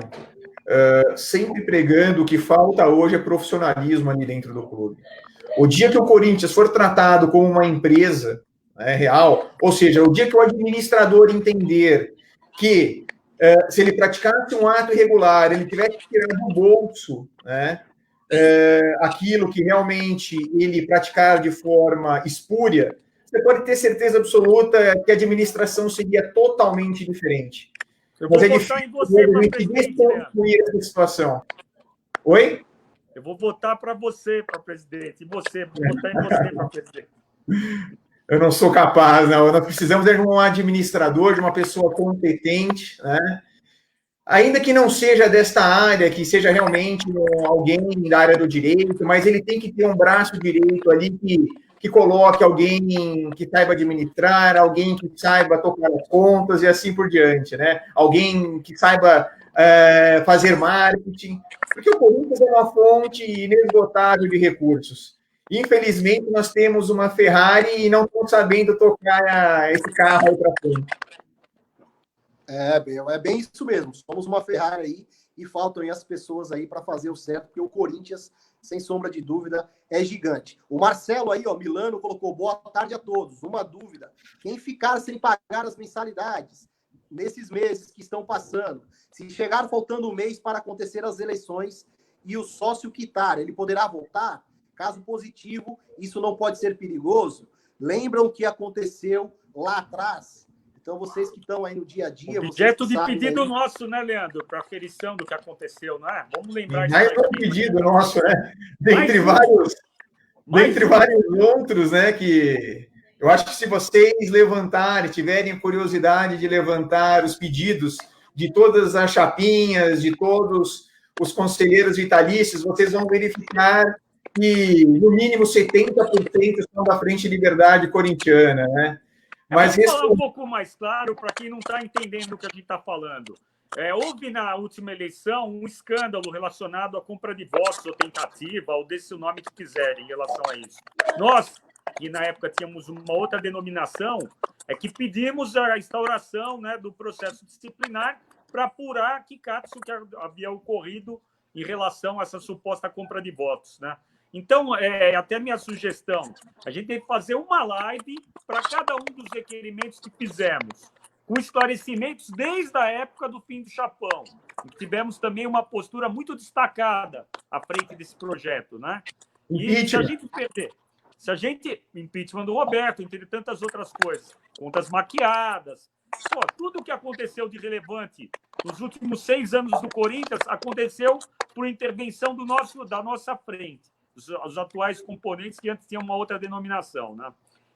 sempre pregando que falta hoje é profissionalismo ali dentro do clube. O dia que o Corinthians for tratado como uma empresa, né, real, ou seja, o dia que o administrador entender que se ele praticasse um ato irregular, ele tivesse que tirar do bolso, né, aquilo que realmente ele praticar de forma espúria, você pode ter certeza absoluta que a administração seria totalmente diferente. Eu vou votar em você para presidente, desconstruir essa situação. Oi? Eu vou votar para você, para presidente. E você, vou votar em você para presidente. Eu não sou capaz, não. Nós precisamos de um administrador, de uma pessoa competente, né? Ainda que não seja desta área, que seja realmente alguém da área do direito, mas ele tem que ter um braço direito ali que coloque alguém que saiba administrar, alguém que saiba tocar as contas e assim por diante, né? Alguém que saiba fazer marketing, porque o Corinthians é uma fonte inesgotável de recursos. Infelizmente, nós temos uma Ferrari e não estamos sabendo tocar esse carro aí para frente. É bem isso mesmo. Somos uma Ferrari aí e faltam aí as pessoas aí para fazer o certo, porque o Corinthians, sem sombra de dúvida, é gigante. O Marcelo aí, ó, Milano, colocou boa tarde a todos. Uma dúvida: quem ficar sem pagar as mensalidades nesses meses que estão passando, se chegar faltando um mês para acontecer as eleições e o sócio quitar, ele poderá voltar? Caso positivo, isso não pode ser perigoso? Lembram o que aconteceu lá atrás? Então, vocês que estão aí no dia a dia... Objeto de pedido aí... nosso, né, Leandro? Para aferição do que aconteceu, não é? Vamos lembrar isso. Mais um pedido nosso, né? Dentre vários outros, né? Que eu acho que se vocês levantarem, tiverem curiosidade de levantar os pedidos de todas as chapinhas, de todos os conselheiros vitalícios, vocês vão verificar que, no mínimo, 70% estão da Frente Liberdade Corintiana, né? Mas vamos falar um pouco mais claro para quem não está entendendo o que a gente está falando. Houve na última eleição um escândalo relacionado à compra de votos, ou tentativa, ou desse o nome que quiserem em relação a isso. Nós, que na época tínhamos uma outra denominação, que pedimos a instauração, né, do processo disciplinar para apurar que havia ocorrido em relação a essa suposta compra de votos, né? Então, até minha sugestão, a gente tem que fazer uma live para cada um dos requerimentos que fizemos, com esclarecimentos desde a época do fim do Chapão. Tivemos também uma postura muito destacada à frente desse projeto, né? E se a gente perder, impeachment do Roberto, entre tantas outras coisas, contas maquiadas, tudo o que aconteceu de relevante nos últimos 6 anos do Corinthians aconteceu por intervenção da nossa frente. Os atuais componentes que antes tinham uma outra denominação, né?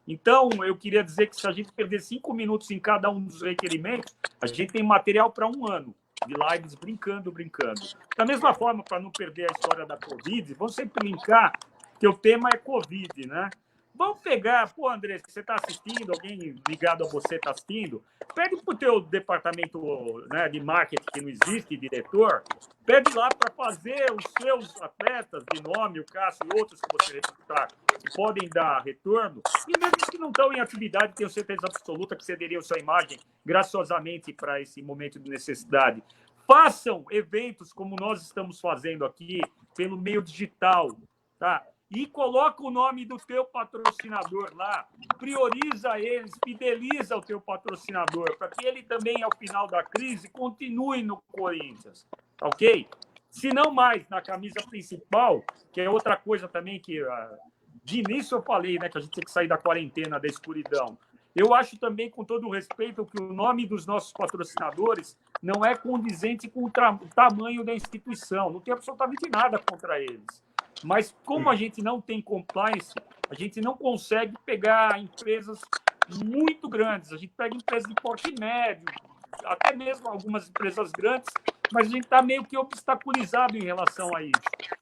Então, eu queria dizer que se a gente perder 5 minutos em cada um dos requerimentos, a gente tem material para 1 ano de lives brincando. Da mesma forma, para não perder a história da Covid, vamos sempre linkar que o tema é Covid, né? Vamos pegar, André, você está assistindo, alguém ligado a você está assistindo, pede para o teu departamento, né, de marketing, que não existe, diretor, pede lá para fazer os seus atletas de nome, o Cássio e outros que você reputar, que podem dar retorno, e mesmo que não estão em atividade, tenho certeza absoluta que cederiam sua imagem graciosamente para esse momento de necessidade. Façam eventos como nós estamos fazendo aqui, pelo meio digital, tá? E coloca o nome do teu patrocinador lá, prioriza eles, fideliza o teu patrocinador, para que ele também, ao final da crise, continue no Corinthians, ok? Se não mais, na camisa principal, que é outra coisa também que, de início eu falei, né, que a gente tem que sair da quarentena, da escuridão. Eu acho também, com todo o respeito, que o nome dos nossos patrocinadores não é condizente com o tamanho da instituição, não tem absolutamente nada contra eles. Mas como a gente não tem compliance, a gente não consegue pegar empresas muito grandes. A gente pega empresas de porte médio, até mesmo algumas empresas grandes, mas a gente está meio que obstaculizado em relação a isso.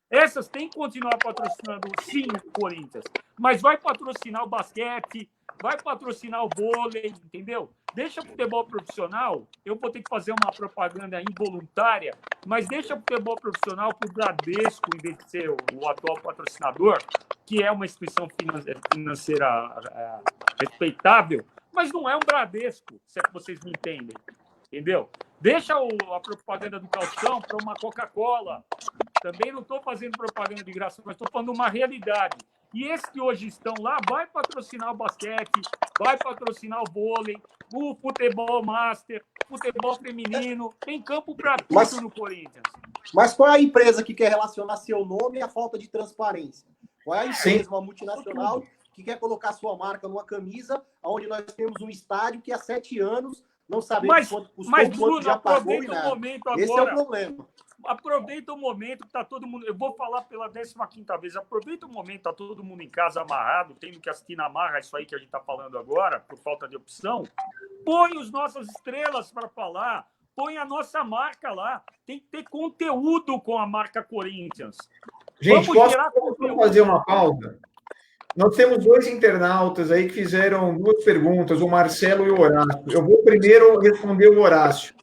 Essas têm que continuar patrocinando, sim, o Corinthians, mas vai patrocinar o basquete, vai patrocinar o vôlei, entendeu? Deixa o futebol profissional, eu vou ter que fazer uma propaganda involuntária, mas deixa o futebol profissional para o Bradesco, em vez de ser o atual patrocinador, que é uma instituição financeira respeitável, mas não é um Bradesco, se é que vocês me entendem, entendeu? Deixa a propaganda do calção para uma Coca-Cola. Também não estou fazendo propaganda de graça, mas estou falando uma realidade. E esses que hoje estão lá, vai patrocinar o basquete, vai patrocinar o vôlei, o futebol master, futebol feminino, tem campo para tudo no Corinthians. Mas qual é a empresa que quer relacionar seu nome à falta de transparência? Qual é a empresa, uma multinacional, que quer colocar sua marca numa camisa, onde nós temos um estádio que há 7 anos não sabemos quanto custou, quanto já pagou e nada. Momento agora, esse é o problema. aproveita o momento que está todo mundo... Eu vou falar pela 15ª vez. Aproveita o momento, está todo mundo em casa amarrado, tendo que assistir na marra isso aí que a gente está falando agora, por falta de opção. Põe as nossas estrelas para falar. Põe a nossa marca lá. Tem que ter conteúdo com a marca Corinthians. Gente, posso fazer uma pausa? Nós temos 2 internautas aí que fizeram 2 perguntas, o Marcelo e o Horácio. Eu vou primeiro responder o Horácio.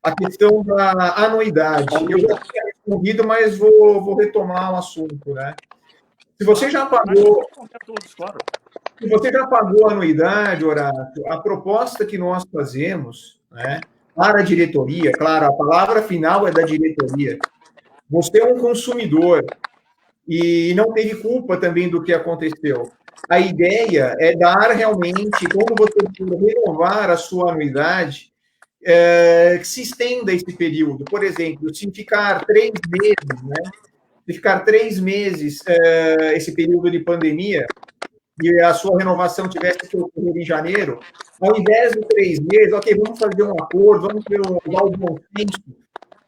A questão da anuidade. Eu já tinha respondido, mas vou retomar o assunto, né? Se você já pagou... Se você já pagou a anuidade, Horácio, a proposta que nós fazemos, né, para a diretoria, claro, a palavra final é da diretoria. Você é um consumidor e não teve culpa também do que aconteceu. A ideia é dar realmente, quando você for renovar a sua anuidade, que se estenda esse período. Por exemplo, se ficar 3 meses, né? Se ficar 3 meses esse período de pandemia e a sua renovação tivesse que ocorrer em janeiro, ao invés de 3 meses, ok, vamos fazer um acordo, vamos dar o bom senso,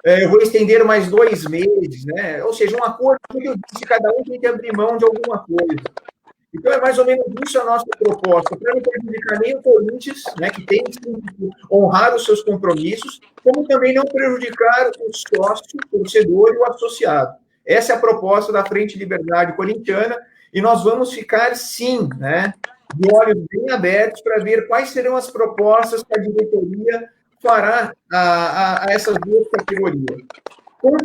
eu vou estender mais 2 meses, né? Ou seja, um acordo que eu disse, cada um tem que abrir mão de alguma coisa. Então, é mais ou menos isso a nossa proposta, para não prejudicar nem o Corinthians, né, que tem que honrar os seus compromissos, como também não prejudicar o sócio, o torcedor e o associado. Essa é a proposta da Frente Liberdade Corintiana, e nós vamos ficar, sim, né, de olhos bem abertos para ver quais serão as propostas que a diretoria fará a essas 2 categorias.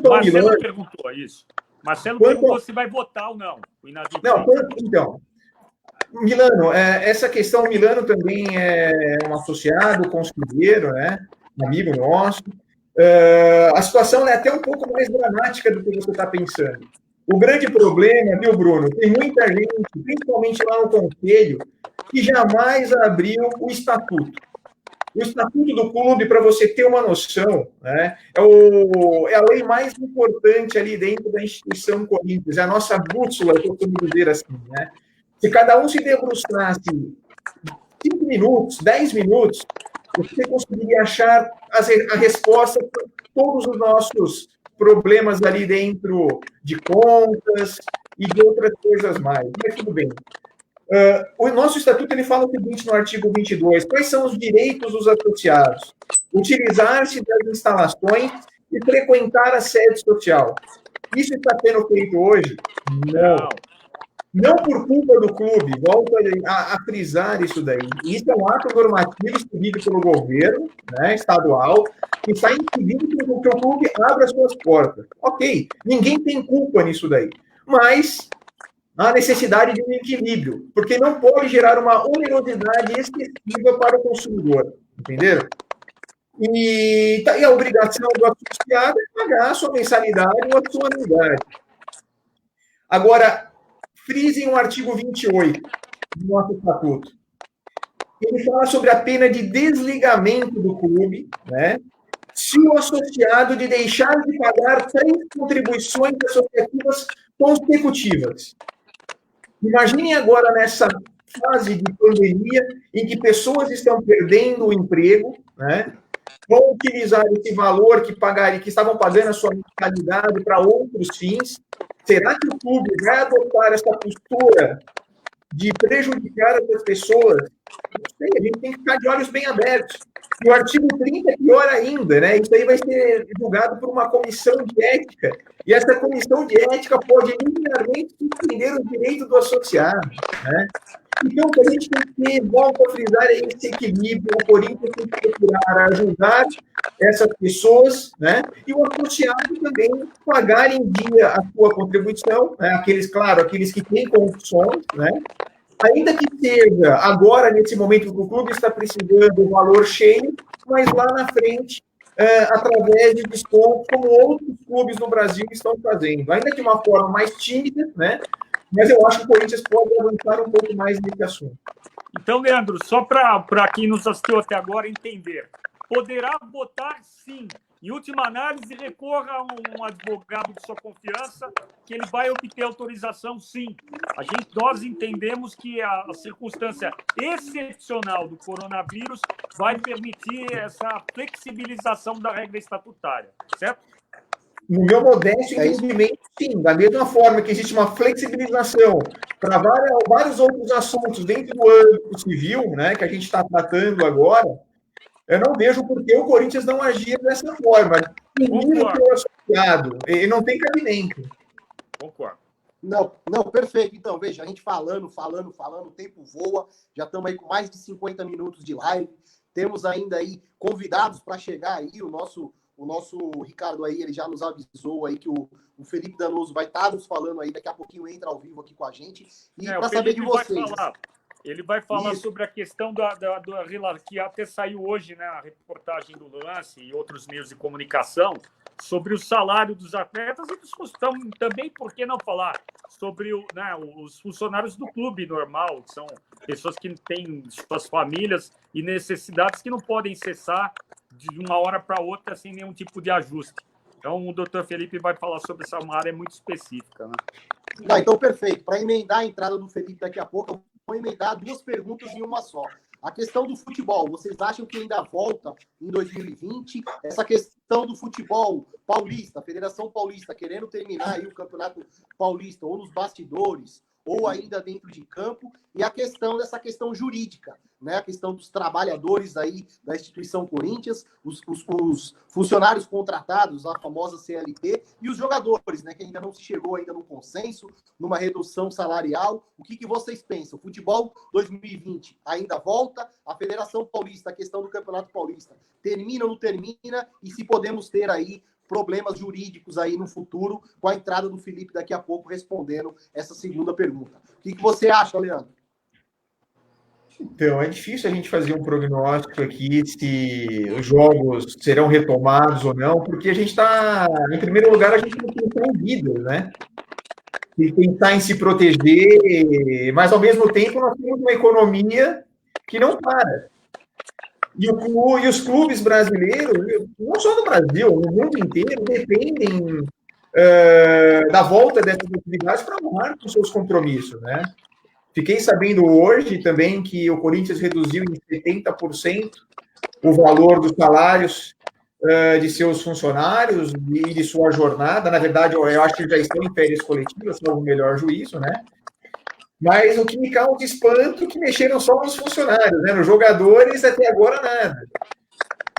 Marcelo perguntou isso. Marcelo perguntou se vai votar ou não. Não, então... Milano, essa questão, o Milano também é um associado, conselheiro, né? Um amigo nosso. A situação é até um pouco mais dramática do que você está pensando. O grande problema, viu, Bruno? Tem muita gente, principalmente lá no Conselho, que jamais abriu o estatuto. O estatuto do clube, para você ter uma noção, né, é a lei mais importante ali dentro da instituição Corinthians, é a nossa bússola, eu costumo dizer assim, né? Se cada um se debruçasse 5 minutos, 10 minutos, você conseguiria achar a resposta para todos os nossos problemas ali dentro de contas e de outras coisas mais. Mas tudo bem. O nosso estatuto ele fala o seguinte no artigo 22, quais são os direitos dos associados? Utilizar-se das instalações e frequentar a sede social. Isso está sendo feito hoje? Não. Não por culpa do clube, volto a frisar isso daí. Isso é um ato normativo expedido pelo governo, né, estadual, que está impedindo que o clube abra as suas portas. Ok, ninguém tem culpa nisso daí. Mas há necessidade de um equilíbrio, porque não pode gerar uma onerosidade excessiva para o consumidor. Entenderam? E a obrigação do associado é pagar a sua mensalidade ou a sua anuidade. Agora, frisem o artigo 28 do nosso estatuto. Ele fala sobre a pena de desligamento do clube, né, se o associado de deixar de pagar 3 contribuições associativas consecutivas. Imaginem agora nessa fase de pandemia em que pessoas estão perdendo o emprego, né, vão utilizar esse valor que estavam pagando a sua mensalidade para outros fins. Será que o clube vai adotar essa postura de prejudicar essas pessoas? Não sei, a gente tem que ficar de olhos bem abertos. E o artigo 30 é pior ainda, né? Isso aí vai ser julgado por uma comissão de ética. E essa comissão de ética pode linearmente suspender o direito do associado, né? Então, o que a gente tem que ter, volto a frisar, é esse equilíbrio. O Corinthians tem que procurar ajudar essas pessoas, né? E o associado também pagar em dia a sua contribuição, né? Aqueles que têm condições, né? Ainda que seja agora, nesse momento que o clube está precisando do valor cheio, mas lá na frente, através de descontos, como outros clubes no Brasil estão fazendo. Ainda de uma forma mais tímida, né? Mas eu acho que o Corinthians pode avançar um pouco mais nesse assunto. Então, Leandro, só para quem nos assistiu até agora entender, poderá votar sim. Em última análise, recorra a um advogado de sua confiança, que ele vai obter autorização sim. Nós entendemos que a circunstância excepcional do coronavírus vai permitir essa flexibilização da regra estatutária, certo? no meu modesto entendimento, sim, da mesma forma que existe uma flexibilização para vários outros assuntos dentro do âmbito civil, né, que a gente está tratando agora, eu não vejo por que o Corinthians não agir dessa forma. Concordo. Associado, ele não tem cabimento. Concordo. Não, perfeito. Então, veja, a gente falando, o tempo voa, já estamos aí com mais de 50 minutos de live, temos ainda aí convidados para chegar aí, o nosso Ricardo aí, ele já nos avisou aí que o Felipe Danoso vai estar nos falando aí, daqui a pouquinho entra ao vivo aqui com a gente, e para saber de vocês. Ele vai falar sobre a questão que até saiu hoje, né, a reportagem do Lance e outros meios de comunicação, sobre o salário dos atletas e dos funcionários. Também, por que não falar sobre os funcionários do clube normal, que são pessoas que têm suas famílias e necessidades que não podem cessar de uma hora para outra sem nenhum tipo de ajuste. Então, o doutor Felipe vai falar sobre essa área muito específica. Né? Então, perfeito. Para emendar a entrada do Felipe daqui a pouco, eu vou emendar duas perguntas em uma só. A questão do futebol, vocês acham que ainda volta em 2020? Essa questão do futebol paulista, a Federação Paulista querendo terminar aí o Campeonato Paulista, ou nos bastidores, ou ainda dentro de campo, e dessa questão jurídica, né? A questão dos trabalhadores aí da instituição Corinthians, os funcionários contratados, a famosa CLT, e os jogadores, né? Que ainda não se chegou ainda no consenso, numa redução salarial. O que vocês pensam? O futebol 2020 ainda volta? A Federação Paulista, a questão do Campeonato Paulista, termina ou não termina? E se podemos ter aí problemas jurídicos aí no futuro, com a entrada do Felipe daqui a pouco respondendo essa segunda pergunta. O que você acha, Leandro? Então, é difícil a gente fazer um prognóstico aqui se os jogos serão retomados ou não, porque a gente está, em primeiro lugar, a gente tem que pensar em vidas, né? E pensar em se proteger, mas, ao mesmo tempo, nós temos uma economia que não para. E os clubes brasileiros, não só no Brasil, no mundo inteiro, dependem da volta dessas atividades para honrar com seus compromissos, né? Fiquei sabendo hoje também que o Corinthians reduziu em 70% o valor dos salários de seus funcionários e de sua jornada. Na verdade, eu acho que já estão em férias coletivas, salvo o melhor juízo, né? Mas o que me causa espanto é que mexeram só nos funcionários, né? Nos jogadores, até agora, nada.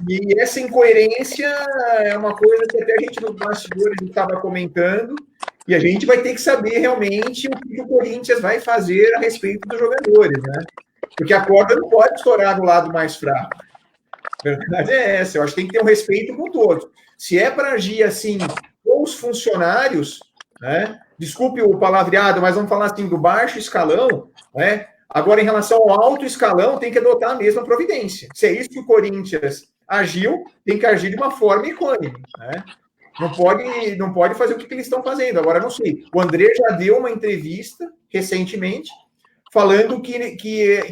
E essa incoerência é uma coisa que até a gente nos bastidores estava comentando, e a gente vai ter que saber realmente o que o Corinthians vai fazer a respeito dos jogadores, né? Porque a corda não pode estourar do lado mais fraco. A verdade é essa, eu acho que tem que ter um respeito com todos. Se é para agir assim com os funcionários, né? Desculpe o palavreado, mas vamos falar assim do baixo escalão, né? Agora, em relação ao alto escalão, tem que adotar a mesma providência. Se é isso que o Corinthians agiu, tem que agir de uma forma econômica, né? Não pode fazer o que eles estão fazendo. Agora, não sei. O André já deu uma entrevista recentemente falando que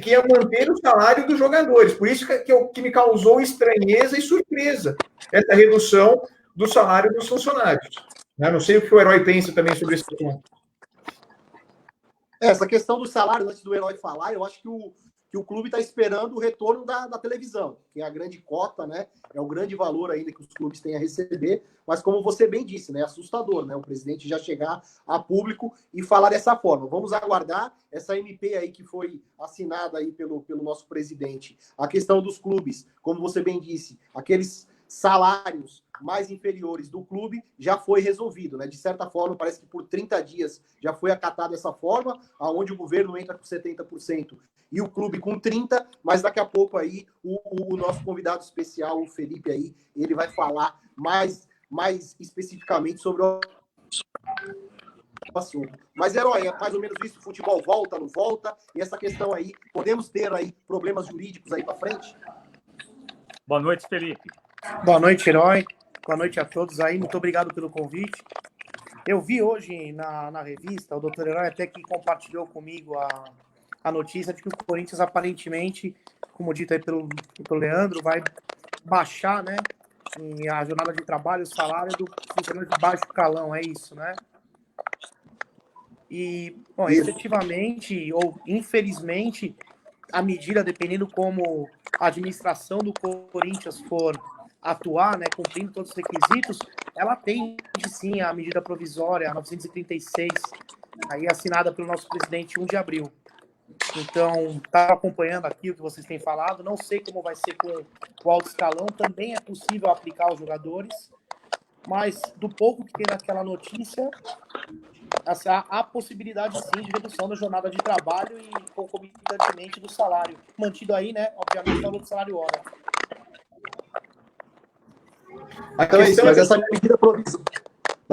ia manter o salário dos jogadores. Por isso que me causou estranheza e surpresa essa redução do salário dos funcionários. Eu não sei o que o Herói pensa também sobre esse ponto. Essa questão do salário, antes do Herói falar, eu acho que o clube está esperando o retorno da televisão, que é a grande cota, né? É o grande valor ainda que os clubes têm a receber, mas como você bem disse, né? É assustador, né? O presidente já chegar a público e falar dessa forma. Vamos aguardar essa MP aí que foi assinada aí pelo nosso presidente. A questão dos clubes, como você bem disse, aqueles salários mais inferiores do clube já foi resolvido, né? De certa forma, parece que por 30 dias já foi acatado essa forma, aonde o governo entra com 70% e o clube com 30%, mas daqui a pouco aí o nosso convidado especial, o Felipe aí, ele vai falar mais especificamente sobre o assunto. Mas, Herói, é mais ou menos isso, o futebol volta, não volta, e essa questão aí, podemos ter aí problemas jurídicos aí para frente? Boa noite, Felipe. Boa noite, Herói. Boa noite a todos aí. Muito obrigado pelo convite. Eu vi hoje na revista, o doutor Herói até que compartilhou comigo a notícia de que o Corinthians, aparentemente, como dito aí pelo Leandro, vai baixar, né, a jornada de trabalho, o salário do funcionário de baixo calão, é isso, né? E, bom, efetivamente, ou infelizmente, a medida, dependendo como a administração do Corinthians for atuar, né, cumprindo todos os requisitos, ela tem sim a medida provisória, a 936, aí assinada pelo nosso presidente 1 de abril. Então, está acompanhando aqui o que vocês têm falado, não sei como vai ser com o alto escalão, também é possível aplicar aos jogadores, mas do pouco que tem naquela notícia, há possibilidade sim de redução da jornada de trabalho e concomitantemente do salário, mantido aí, né, obviamente, o valor do salário hora. Então é isso, mas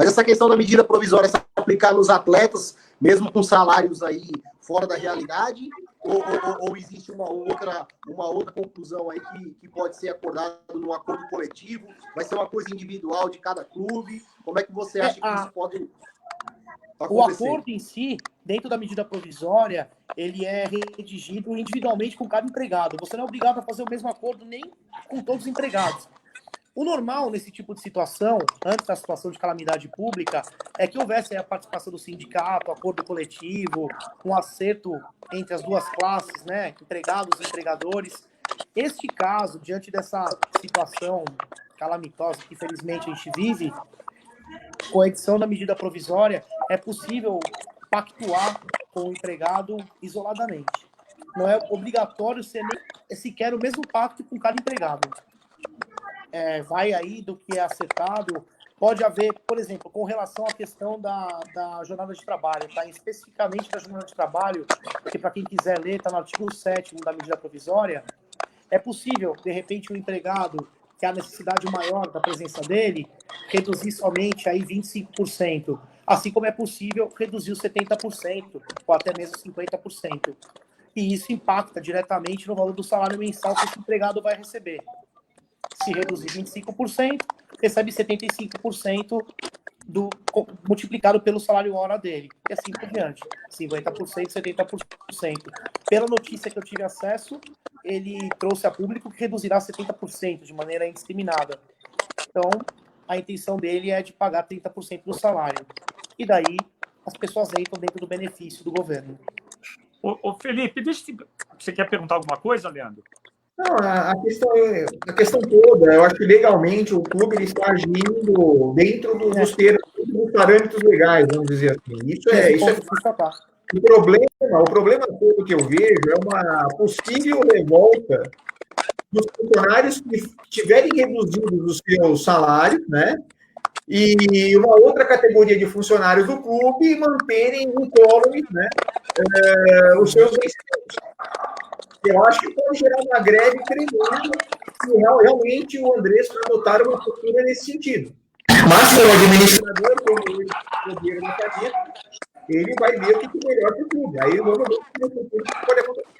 essa questão da medida provisória se aplicar nos atletas, mesmo com salários aí fora da realidade, ou existe uma outra conclusão aí que pode ser acordada num acordo coletivo, vai ser uma coisa individual de cada clube? Como é que você acha que isso pode acontecer? O acordo em si, dentro da medida provisória, ele é redigido individualmente com cada empregado. Você não é obrigado a fazer o mesmo acordo nem com todos os empregados. O normal nesse tipo de situação, antes da situação de calamidade pública, é que houvesse a participação do sindicato, acordo coletivo, um acerto entre as duas classes, né, empregados e empregadores. Este caso, diante dessa situação calamitosa que infelizmente a gente vive, com a edição da medida provisória, é possível pactuar com o empregado isoladamente. Não é obrigatório ser nem sequer o mesmo pacto com cada empregado. Vai aí do que é acertado. Pode haver, por exemplo, com relação à questão da jornada de trabalho, tá? Especificamente da jornada de trabalho, que para quem quiser ler, está no artigo 7º da medida provisória, é possível, de repente, o empregado, que há necessidade maior da presença dele, reduzir somente aí 25%, assim como é possível reduzir os 70%, ou até mesmo 50%. E isso impacta diretamente no valor do salário mensal que esse empregado vai receber. Se reduzir 25%, recebe 75% multiplicado pelo salário hora dele. E assim por diante. 50%, 70%. Pela notícia que eu tive acesso, ele trouxe a público que reduzirá 70% de maneira indiscriminada. Então, a intenção dele é de pagar 30% do salário. E daí, as pessoas entram dentro do benefício do governo. Ô Felipe, você quer perguntar alguma coisa, Leandro? Não, a questão toda, eu acho que legalmente o clube ele está agindo dentro dos termos, dos parâmetros legais, vamos dizer assim. Isso é o problema todo que eu vejo é uma possível revolta dos funcionários que tiverem reduzido os seus salários, né? E uma outra categoria de funcionários do clube manterem incólumes, né? Os seus vencimentos. Eu acho que pode gerar uma greve tremenda se realmente o Andrés adotar uma postura nesse sentido. Mas, como administrador, como ele poder na cabeça, ele vai ver o que é melhor para o clube. Aí, vamos ver o que pode acontecer.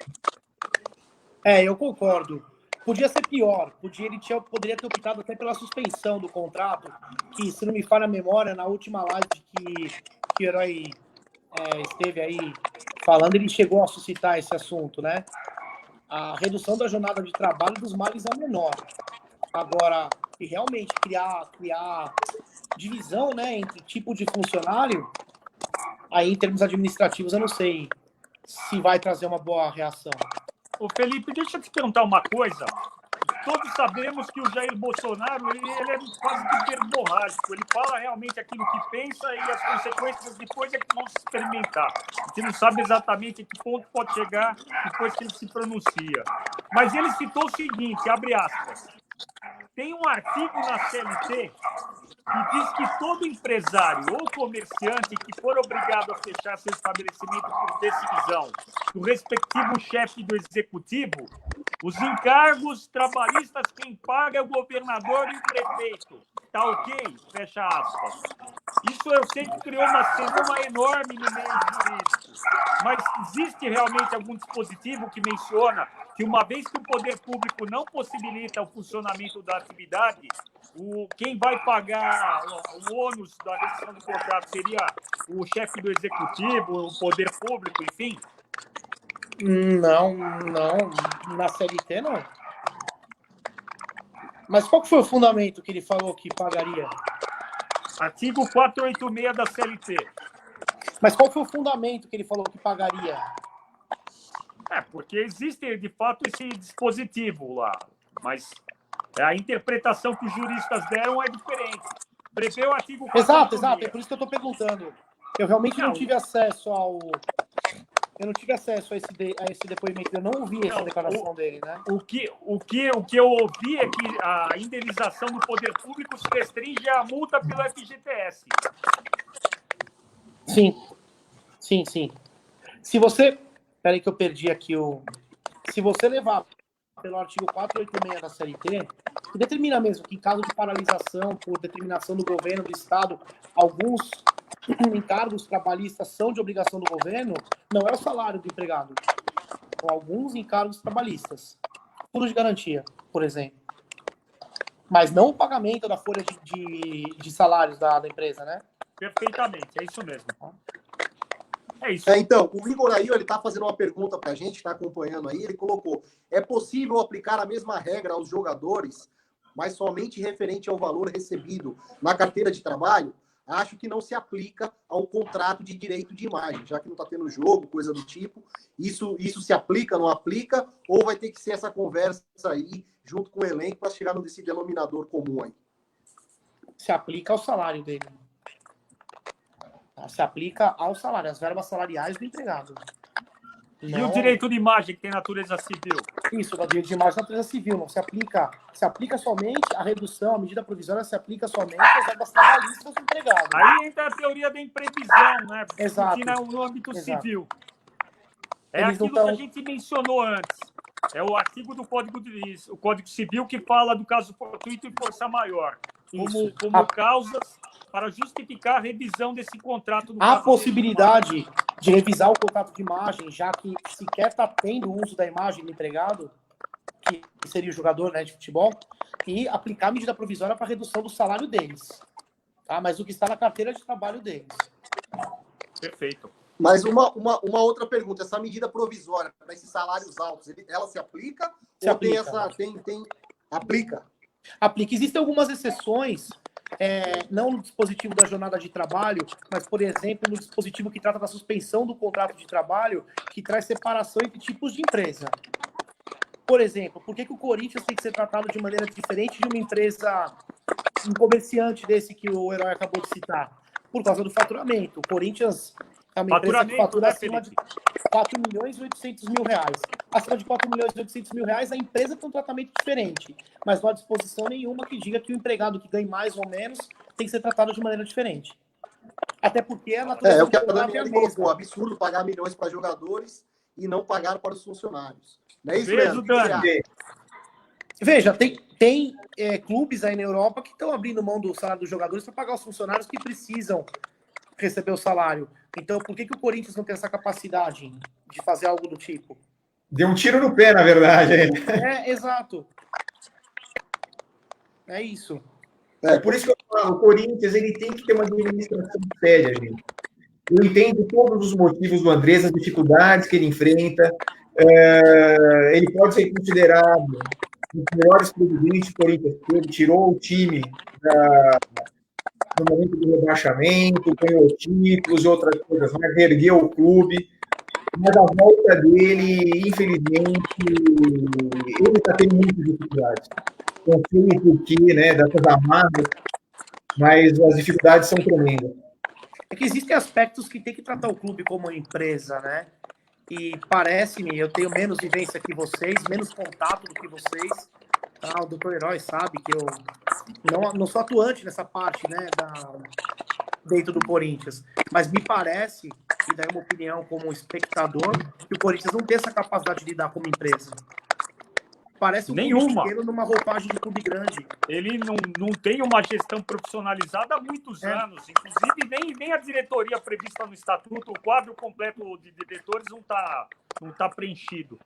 Eu concordo. Podia ser pior. Poderia ter optado até pela suspensão do contrato, que, se não me falha a memória, na última live que o Herói esteve aí falando, ele chegou a suscitar esse assunto, né? A redução da jornada de trabalho dos males é menor. Agora, e realmente criar divisão, né, entre tipo de funcionário, aí em termos administrativos eu não sei se vai trazer uma boa reação. Ô Felipe, deixa eu te perguntar uma coisa. Todos sabemos que o Jair Bolsonaro ele é quase que verborrágico. Ele fala realmente aquilo que pensa e as consequências depois é que vão se experimentar. A gente não sabe exatamente a que ponto pode chegar depois que ele se pronuncia. Mas ele citou o seguinte, abre aspas, tem um artigo na CLT que diz que todo empresário ou comerciante que for obrigado a fechar seu estabelecimento por decisão do respectivo chefe do executivo, os encargos trabalhistas quem paga é o governador e o prefeito. Tá ok? Fecha aspas. Isso eu sei que criou uma cenoura enorme no meio jurídico. Mas existe realmente algum dispositivo que menciona que, uma vez que o poder público não possibilita o funcionamento da atividade, quem vai pagar o ônus da rescisão do contrato seria o chefe do executivo, o poder público, enfim? Não. Na CLT, não. Mas qual que foi o fundamento que ele falou que pagaria? Artigo 486 da CLT. Mas qual foi o fundamento que ele falou que pagaria? Porque existe, de fato, esse dispositivo lá. Mas A interpretação que os juristas deram é diferente. Prevê o artigo 4. Exato. É por isso que eu estou perguntando. Eu realmente não tive acesso ao... Eu não tive acesso a esse depoimento. Eu não ouvi essa declaração dele, né? O que eu ouvi é que a indenização do poder público se restringe à multa pelo FGTS. Sim. Se você... Peraí que eu perdi aqui o... Se você levar pelo artigo 486 da CLT, que determina mesmo que em caso de paralisação por determinação do governo, do Estado, alguns encargos trabalhistas são de obrigação do governo, não é o salário do empregado. São alguns encargos trabalhistas. Fundo de garantia, por exemplo. Mas não o pagamento da folha de salários da empresa, né? Perfeitamente, é isso mesmo. É isso. Então, o Igor aí, ele está fazendo uma pergunta para a gente, está acompanhando aí, ele colocou, é possível aplicar a mesma regra aos jogadores, mas somente referente ao valor recebido na carteira de trabalho? Acho que não se aplica ao contrato de direito de imagem, já que não está tendo jogo, coisa do tipo. Isso se aplica, não aplica? Ou vai ter que ser essa conversa aí, junto com o elenco, para chegar nesse denominador comum aí? Se aplica ao salário dele. Se aplica ao salário, às verbas salariais do empregado. E o direito de imagem, que tem natureza civil? Isso, o direito de imagem da natureza civil. Não se aplica. Se aplica somente a redução, a medida provisória se aplica somente às verbas trabalhistas do empregado. Aí entra a teoria da imprevisão, né? Exato. No âmbito civil. É Eles aquilo que a gente mencionou antes. É o artigo do Código Civil que fala do caso fortuito e força maior. Como causas para justificar a revisão desse contrato. Há possibilidade de revisar o contrato de imagem, já que sequer está tendo o uso da imagem do empregado, que seria o jogador, né, de futebol, e aplicar a medida provisória para redução do salário deles. Tá? Mas o que está na carteira de trabalho deles. Perfeito. Mas uma outra pergunta, essa medida provisória para esses salários altos, ela se aplica? Se ou aplica. Aplica? Aplica. Existem algumas exceções, não no dispositivo da jornada de trabalho, mas, por exemplo, no dispositivo que trata da suspensão do contrato de trabalho, que traz separação entre tipos de empresa. Por exemplo, por que o Corinthians tem que ser tratado de maneira diferente de uma empresa, um comerciante desse que o Herói acabou de citar? Por causa do faturamento. O Corinthians é uma empresa que fatura acima de 4 milhões e 800 mil reais. Acima de 4 milhões e 800 mil reais, a empresa tem um tratamento diferente. Mas não há disposição nenhuma que diga que o empregado que ganha mais ou menos tem que ser tratado de maneira diferente. Até porque a natureza o que a do contrato Daniela colocou, absurdo pagar milhões para jogadores e não pagar para os funcionários. Não é isso, Leandro? Veja, tem clubes aí na Europa que estão abrindo mão do salário dos jogadores para pagar os funcionários que precisam receber o salário. Então, por que o Corinthians não tem essa capacidade de fazer algo do tipo? Deu um tiro no pé, na verdade. Exato. É isso. É por isso que eu falo, o Corinthians ele tem que ter uma administração séria, gente. Eu entendo todos os motivos do Andrés, as dificuldades que ele enfrenta. Ele pode ser considerado um dos melhores presidentes do Corinthians. Ele tirou o time no momento do rebaixamento, ganhou títulos e outras coisas, mas ergueu o clube. Mas a volta dele, infelizmente, ele está tendo muitas dificuldades. Não sei por quê, né, dessas amarras, mas as dificuldades são tremendas. É que existem aspectos que tem que tratar o clube como uma empresa, né? E parece-me, eu tenho menos vivência que vocês, menos contato do que vocês. O doutor Herói sabe que eu não sou atuante nessa parte, né, dentro do Corinthians. Mas me parece, e daí uma opinião como espectador, que o Corinthians não tem essa capacidade de lidar como empresa. Parece um clube pequeno numa roupagem de clube grande. Ele não tem uma gestão profissionalizada há muitos anos. Inclusive, nem a diretoria prevista no estatuto, o quadro completo de diretores não tá preenchido.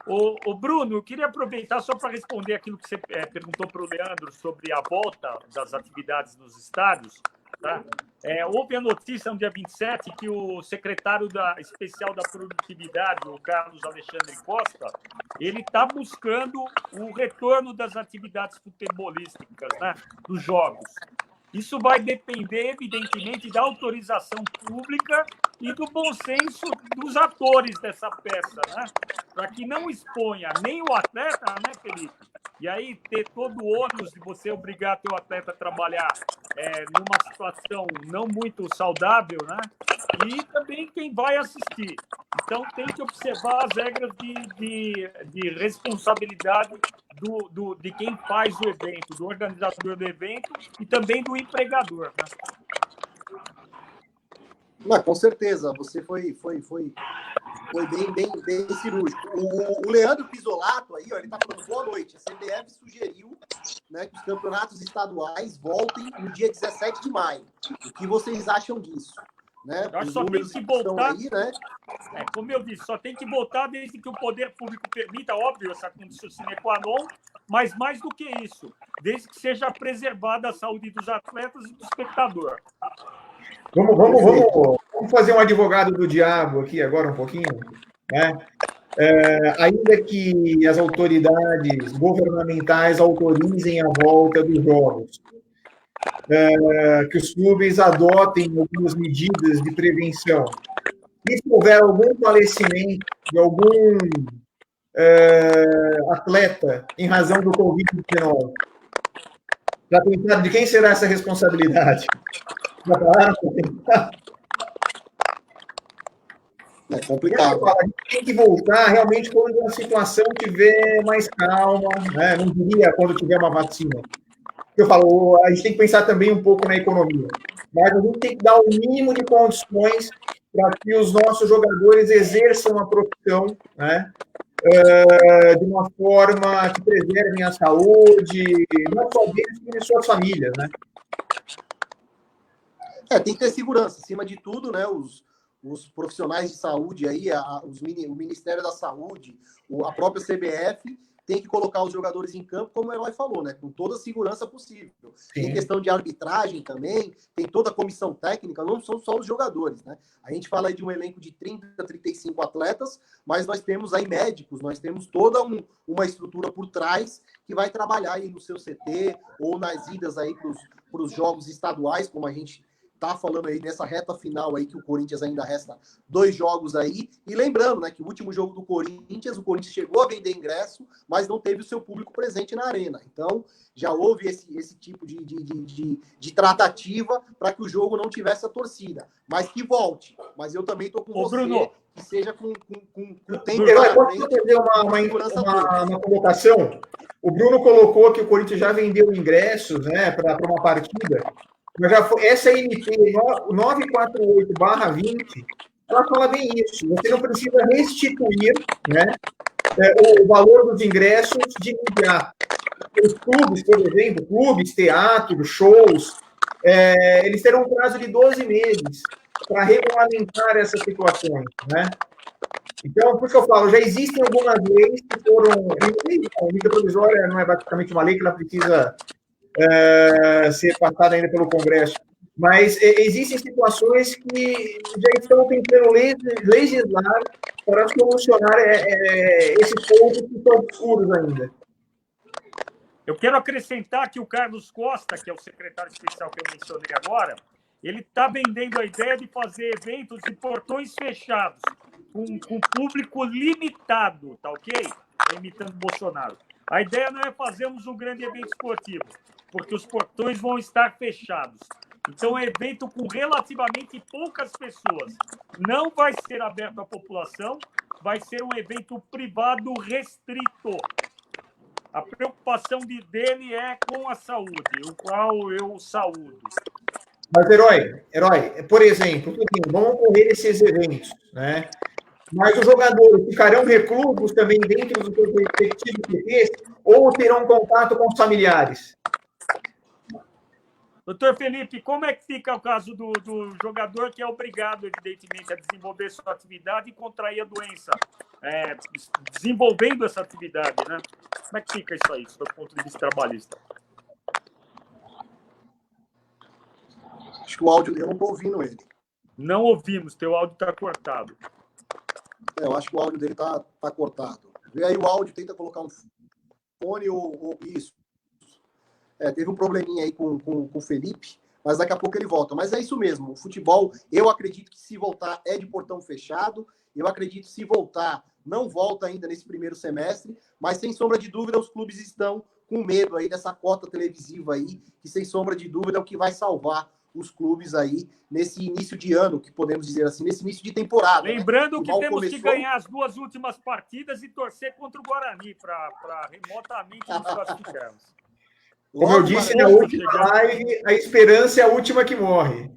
Ô Bruno, eu queria aproveitar só para responder aquilo que você perguntou para o Leandro sobre a volta das atividades nos estádios. Tá? Houve a notícia no dia 27 que o secretário especial da produtividade, o Carlos Alexandre Costa, ele está buscando o retorno das atividades futebolísticas, né, dos jogos. Isso vai depender, evidentemente, da autorização pública e do bom senso dos atores dessa peça, né? Para que não exponha nem o atleta, né, Felipe? E aí ter todo o ônus de você obrigar teu atleta a trabalhar numa situação não muito saudável, né? E também quem vai assistir. Então tem que observar as regras de responsabilidade de quem faz o evento, do organizador do evento e também do empregador, né? Não, com certeza, você foi bem cirúrgico. O Leandro Pisolato aí, ó, ele está falando boa noite. A CBF sugeriu, né, que os campeonatos estaduais voltem no dia 17 de maio. O que vocês acham disso? Né? Eu acho Os que só tem números que estão voltar. aí, né? Como eu disse, só tem que voltar desde que o poder público permita, óbvio, essa condição sine qua non, mas mais do que isso, desde que seja preservada a saúde dos atletas e do espectador. Vamos fazer um advogado do diabo aqui agora um pouquinho, né? Ainda que as autoridades governamentais autorizem a volta dos jogos, que os clubes adotem algumas medidas de prevenção, e se houver algum falecimento de algum atleta em razão do Covid-19, já pensaram de quem será essa responsabilidade? Já pararam para pensar? É complicado. A gente tem que voltar realmente quando a situação estiver mais calma, né? Não diria quando tiver uma vacina. Eu falo, a gente tem que pensar também um pouco na economia, mas a gente tem que dar o mínimo de condições para que os nossos jogadores exerçam a profissão, né? De uma forma que preservem a saúde, não só deles, mas de suas famílias, né? Tem que ter segurança, acima de tudo, né? Os profissionais de saúde aí, o Ministério da Saúde, a própria CBF, tem que colocar os jogadores em campo, como o Herói falou, né? Com toda a segurança possível. Sim. Tem questão de arbitragem também, tem toda a comissão técnica, não são só os jogadores, né? A gente fala aí de um elenco de 30, 35 atletas, mas nós temos aí médicos, nós temos toda uma estrutura por trás que vai trabalhar aí no seu CT ou nas idas aí para os jogos estaduais, como a gente tá falando aí nessa reta final aí que o Corinthians ainda resta 2 jogos aí. E lembrando, né, que o último jogo do Corinthians, o Corinthians chegou a vender ingresso, mas não teve o seu público presente na arena. Então, já houve esse tipo de tratativa para que o jogo não tivesse a torcida. Mas que volte. Mas eu também tô com você, Bruno, que seja com tempo. Posso fazer uma colocação? O Bruno colocou que o Corinthians já vendeu ingressos, né, para uma partida. Mas já foi, essa MP 948/20, ela fala bem isso. Você não precisa restituir, né, o valor dos ingressos de imediato. Os clubes, por exemplo, teatros, shows, eles terão um prazo de 12 meses para regulamentar essas situações, né? Então, por isso que eu falo, já existem algumas leis que foram... A medida provisória não é basicamente uma lei que ela precisa ser passada ainda pelo Congresso. Mas existem situações que já estão tentando legislar para solucionar esses pontos que estão obscuros ainda. Eu quero acrescentar que o Carlos Costa, que é o secretário especial que eu mencionei agora, ele está vendendo a ideia de fazer eventos de portões fechados, com público limitado, tá ok? Imitando Bolsonaro. A ideia não é fazermos um grande evento esportivo, porque os portões vão estar fechados. Então, é um evento com relativamente poucas pessoas. Não vai ser aberto à população, vai ser um evento privado restrito. A preocupação dele é com a saúde, o qual eu saúdo. Mas, Herói, por exemplo, vão ocorrer esses eventos, né? Mas os jogadores ficarão reclusos também dentro dos seus respectivos CTs ou terão contato com os familiares? Doutor Felipe, como é que fica o caso do jogador que é obrigado, evidentemente, a desenvolver sua atividade e contrair a doença, desenvolvendo essa atividade, né? Como é que fica isso aí, do ponto de vista trabalhista? Acho que o áudio, eu não estou ouvindo ele. Não ouvimos, teu áudio está cortado. Eu acho que o áudio dele tá cortado. Vê aí o áudio, tenta colocar um fone ou isso. Teve um probleminha aí com o Felipe, mas daqui a pouco ele volta. Mas é isso mesmo, o futebol, eu acredito que se voltar é de portão fechado, eu acredito que se voltar, não volta ainda nesse primeiro semestre, mas sem sombra de dúvida os clubes estão com medo aí dessa cota televisiva aí, que sem sombra de dúvida é o que vai salvar os clubes aí nesse início de ano, que podemos dizer assim, nesse início de temporada. Lembrando, né? que temos que ganhar as 2 últimas partidas e torcer contra o Guarani para remotamente nos classificarmos. Como eu disse na última live, a esperança é a última que morre.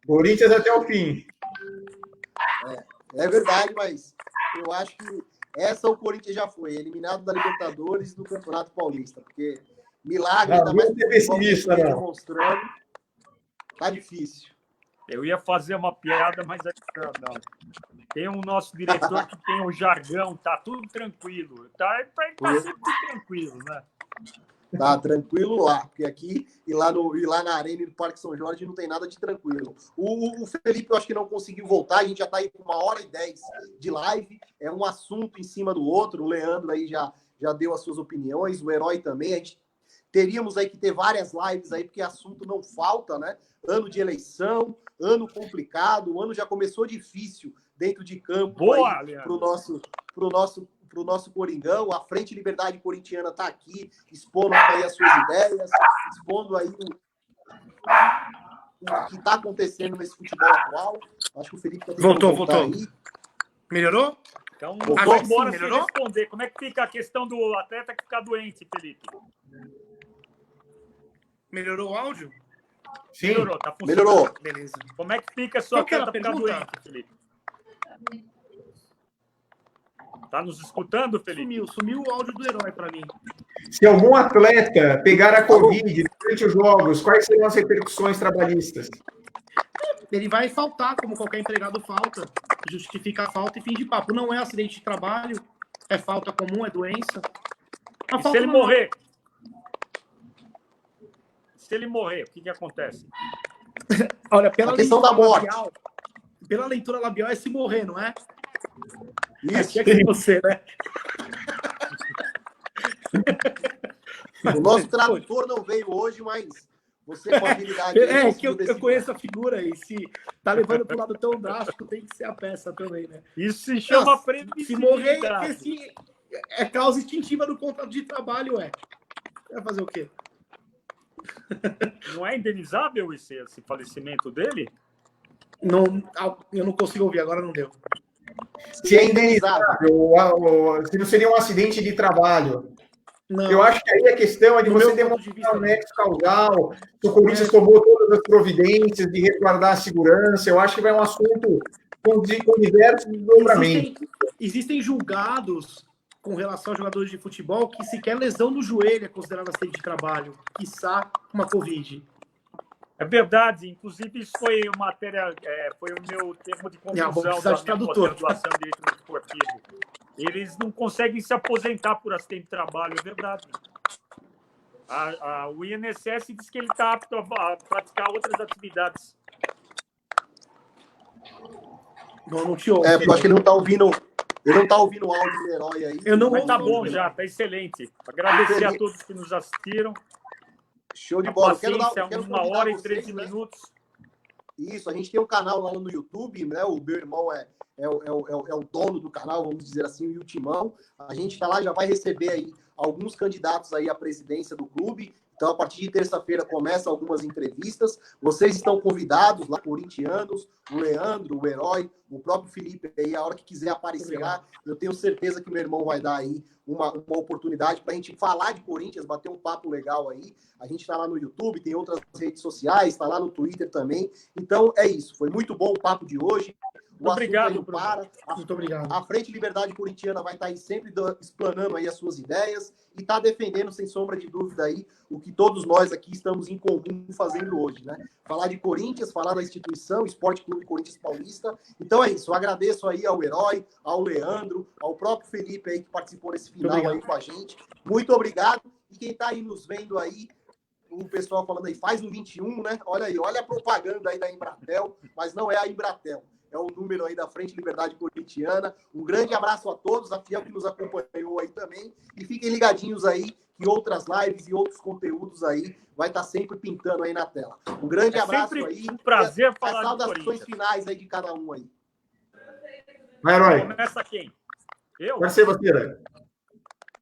Corinthians até o fim. É verdade, mas eu acho que essa o Corinthians já foi, eliminado da Libertadores e do Campeonato Paulista, porque milagre, ainda mais que pessimista, não. Demonstrando, tá difícil. Eu ia fazer uma piada, mas não. Tem um nosso diretor que tem o jargão, tá tudo tranquilo. Tá sempre tranquilo, né? Tá tranquilo lá, porque aqui e lá na Arena e no Parque São Jorge não tem nada de tranquilo. O Felipe, eu acho que não conseguiu voltar, a gente já tá aí com 1h10 de live, é um assunto em cima do outro, o Leandro aí já deu as suas opiniões, o Herói também, a gente teríamos aí que ter várias lives aí, porque assunto não falta, né? Ano de eleição, ano complicado, o ano já começou difícil dentro de campo. Boa, aí pro nosso Coringão. A Frente Liberdade Corintiana está aqui, expondo aí as suas ideias, expondo aí o que está acontecendo nesse futebol atual. Acho que o Felipe está tentando voltou. Aí. Melhorou? Então, Agora bora se responder. Como é que fica a questão do atleta que fica doente, Felipe? Melhorou o áudio? Sim. Melhorou, tá funcionando. Melhorou. Beleza. Como é que fica a sua atleta ficar doente, Felipe? Tá nos escutando, Felipe? Sumiu o áudio do Herói para mim. Se algum atleta pegar a Covid durante os jogos, quais serão as repercussões trabalhistas? Ele vai faltar, como qualquer empregado falta. Justifica a falta e fim de papo. Não é acidente de trabalho, é falta comum, é doença. E se ele morrer? Se ele morrer, o que acontece? Olha, pela a questão da morte. Labial, pela leitura labial é se morrer, não é? Isso. É que você, né? O nosso tradutor não veio hoje, mas você com a habilidade... que eu conheço a figura e se tá levando para o lado tão drástico, tem que ser a peça também, né? Isso se chama previsibilidade. Se morrer, é causa extintiva do contrato de trabalho, vai fazer o quê? Não é indenizável esse falecimento dele? Não, eu não consigo ouvir, agora não deu. Se é indenizável, se não seria um acidente de trabalho. Não. Eu acho que aí a questão é de você demonstrar o nexo causal, se o Corinthians tomou todas as providências de resguardar a segurança. Eu acho que vai um assunto com diversos desdobramentos. Existem julgados com relação a jogadores de futebol que sequer lesão no joelho é considerada acidente de trabalho, quiçá uma Covid. É verdade, inclusive isso foi matéria, foi o meu termo de conclusão da minha pós-graduação em Direito Esportivo. Eles não conseguem se aposentar por acidente de trabalho, é verdade. O INSS diz que ele está apto a praticar outras atividades. Não te ouço. Eu acho que ele não está ouvindo... Ele não está ouvindo o áudio do Herói aí. Mas tá bom já, tá excelente. Agradecer a todos que nos assistiram. Show de bola. Quero 1h13 minutos. Isso, a gente tem um canal lá no YouTube, né? O meu irmão é o dono do canal, vamos dizer assim, o Timão. A gente está lá, já vai receber aí alguns candidatos aí à presidência do clube. Então, a partir de terça-feira começa algumas entrevistas. Vocês estão convidados lá, corintianos, o Leandro, o Herói, o próprio Felipe aí, a hora que quiser aparecer lá, eu tenho certeza que meu irmão vai dar aí uma oportunidade para a gente falar de Corinthians, bater um papo legal aí. A gente está lá no YouTube, tem outras redes sociais, está lá no Twitter também. Então, é isso. Foi muito bom o papo de hoje. Obrigado, Muito obrigado. A Frente Liberdade Corintiana vai estar aí sempre explanando aí as suas ideias e está defendendo, sem sombra de dúvida, aí o que todos nós aqui estamos em comum fazendo hoje, né? Falar de Corinthians, falar da instituição, Esporte Clube Corinthians Paulista. Então é isso. Eu agradeço aí ao Herói, ao Leandro, ao próprio Felipe aí que participou nesse final aí com a gente. Muito obrigado. E quem está aí nos vendo aí, o pessoal falando aí, faz no 21, né? Olha aí, olha a propaganda aí da Embratel, mas não é a Embratel. É o número aí da Frente Liberdade Corintiana. Um grande abraço a todos, a Fiel que nos acompanhou aí também. E fiquem ligadinhos aí que outras lives e outros conteúdos aí vai estar sempre pintando aí na tela. Um grande abraço aí. Um prazer e falar as saudações Corinthians finais aí de cada um aí. Vai, Herói. Começa quem? Eu? Pode ser você, Herói.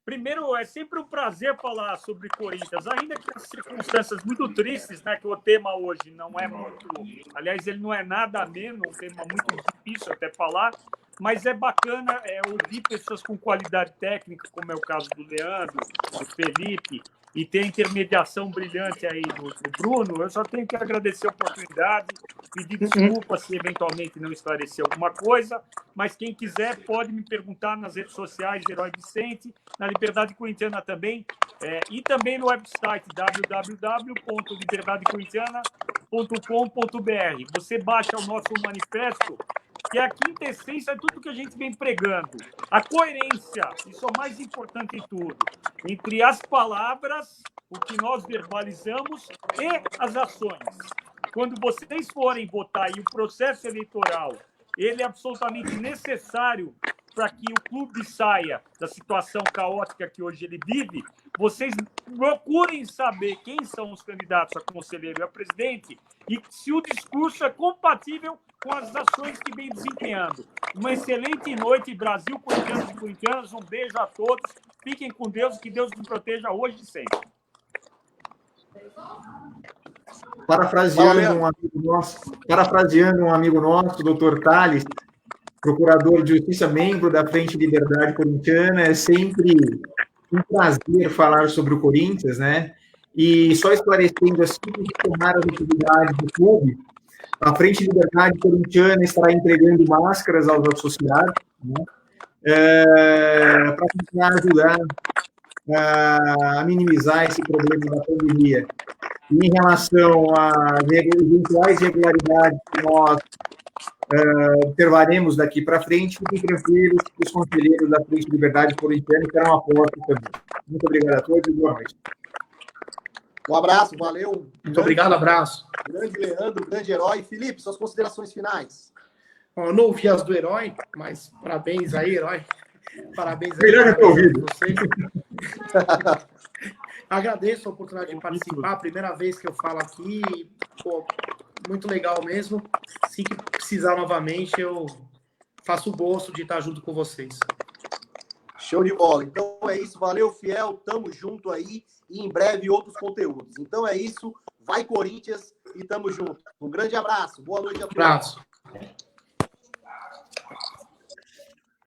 Primeiro, é sempre um prazer falar sobre Corinthians, ainda que as circunstâncias muito tristes, né, que o tema hoje não é muito... Aliás, ele não é nada ameno, um tema muito difícil até falar, mas é bacana ouvir pessoas com qualidade técnica, como é o caso do Leandro, do Felipe, e ter a intermediação brilhante aí do Bruno. Eu só tenho que agradecer a oportunidade, pedir desculpa se eventualmente não esclarecer alguma coisa, mas quem quiser pode me perguntar nas redes sociais, Herói Vicente, na Liberdade Corintiana também, e também no website www.liberdadecorintiana.com.br. Você baixa o nosso manifesto, que é a quintessência de tudo que a gente vem pregando. A coerência, isso é o mais importante em tudo, entre as palavras, o que nós verbalizamos, e as ações. Quando vocês forem votar, e o processo eleitoral, ele é absolutamente necessário para que o clube saia da situação caótica que hoje ele vive, vocês procurem saber quem são os candidatos a conselheiro e a presidente e se o discurso é compatível com as ações que vem desempenhando. Uma excelente noite, Brasil, corintianos e corintianas. Um beijo a todos. Fiquem com Deus, que Deus nos proteja hoje e sempre. Parafraseando um amigo nosso, doutor Tales, procurador de justiça, membro da Frente Liberdade Corintiana, é sempre um prazer falar sobre o Corinthians, né? E só esclarecendo assim, tomar as atividades do clube, a Frente Liberdade Corintiana estará entregando máscaras aos associados, né? Para tentar ajudar a minimizar esse problema da pandemia. E em relação às eventuais irregularidades que nós observaremos daqui para frente, fiquem tranquilos que os conselheiros da Frente Liberdade Corintiana terão apoio também. Muito obrigado a todos e boa noite. Um abraço, valeu. Muito obrigado, abraço. Grande Leandro, grande Herói. Felipe, suas considerações finais. Bom, eu não ouvi as do Herói, mas parabéns aí, Herói. Parabéns aí. Melhor que eu ouvido. Agradeço a oportunidade de participar. Primeira vez que eu falo aqui. Pô, muito legal mesmo. Se precisar novamente, eu faço o gosto de estar junto com vocês. Show de bola. Então é isso. Valeu, Fiel. Tamo junto aí. E em breve outros conteúdos. Então é isso. Vai, Corinthians. E tamo junto. Um grande abraço. Boa noite a todos. Abraço.